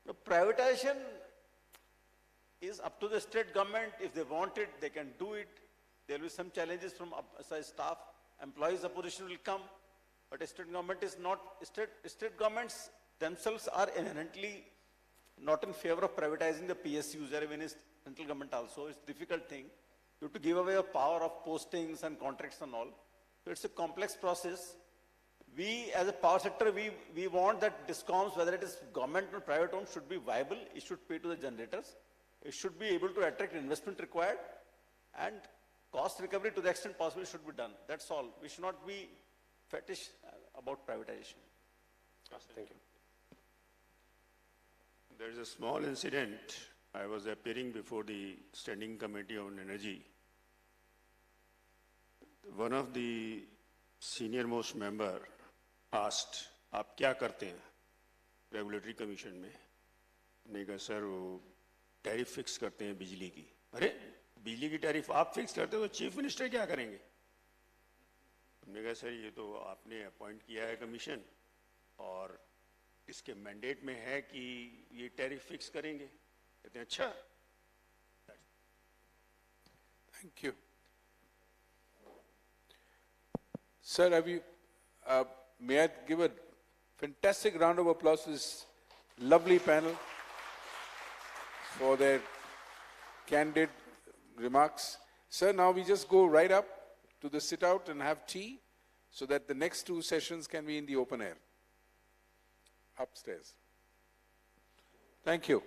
The privatization is up to the state government. If they want it, they can do it. There will be some challenges from outside staff. Employees' opposition will come. But state government is not, state governments themselves are inherently not in favor of privatizing the PSUs, or even central government also. It's a difficult thing. You have to give away a power of postings and contracts and all. So it's a complex process. We, as a power sector, we want that discoms, whether it is government or private owned, should be viable. It should pay to the generators. It should be able to attract investment required, and cost recovery to the extent possible should be done. That's all. We should not be fetish about privatization. Thank you. There is a small incident. I was appearing before the Standing Committee on Energy. One of the senior most member asked, "आप क्या करते हैं regulatory commission में?" मैंने कहा, "sir वो tariff fix करते हैं बिजली की." "अरे बिजली की टैरिफ आप फिक्स करते हो तो चीफ मिनिस्टर क्या करेंगे?" हमने कहा, "सर ये तो आपने अपॉइंट किया है कमीशन और इसके मैंडेट में है कि ये टैरिफ फिक्स करेंगे." कहते हैं, "अच्छा." Thank you. Sir, may I give a fantastic round of applause to this lovely panel for their candid remarks. Sir, now we just go right up to the sit out and have tea so that the next two sessions can be in the open air upstairs. Thank you.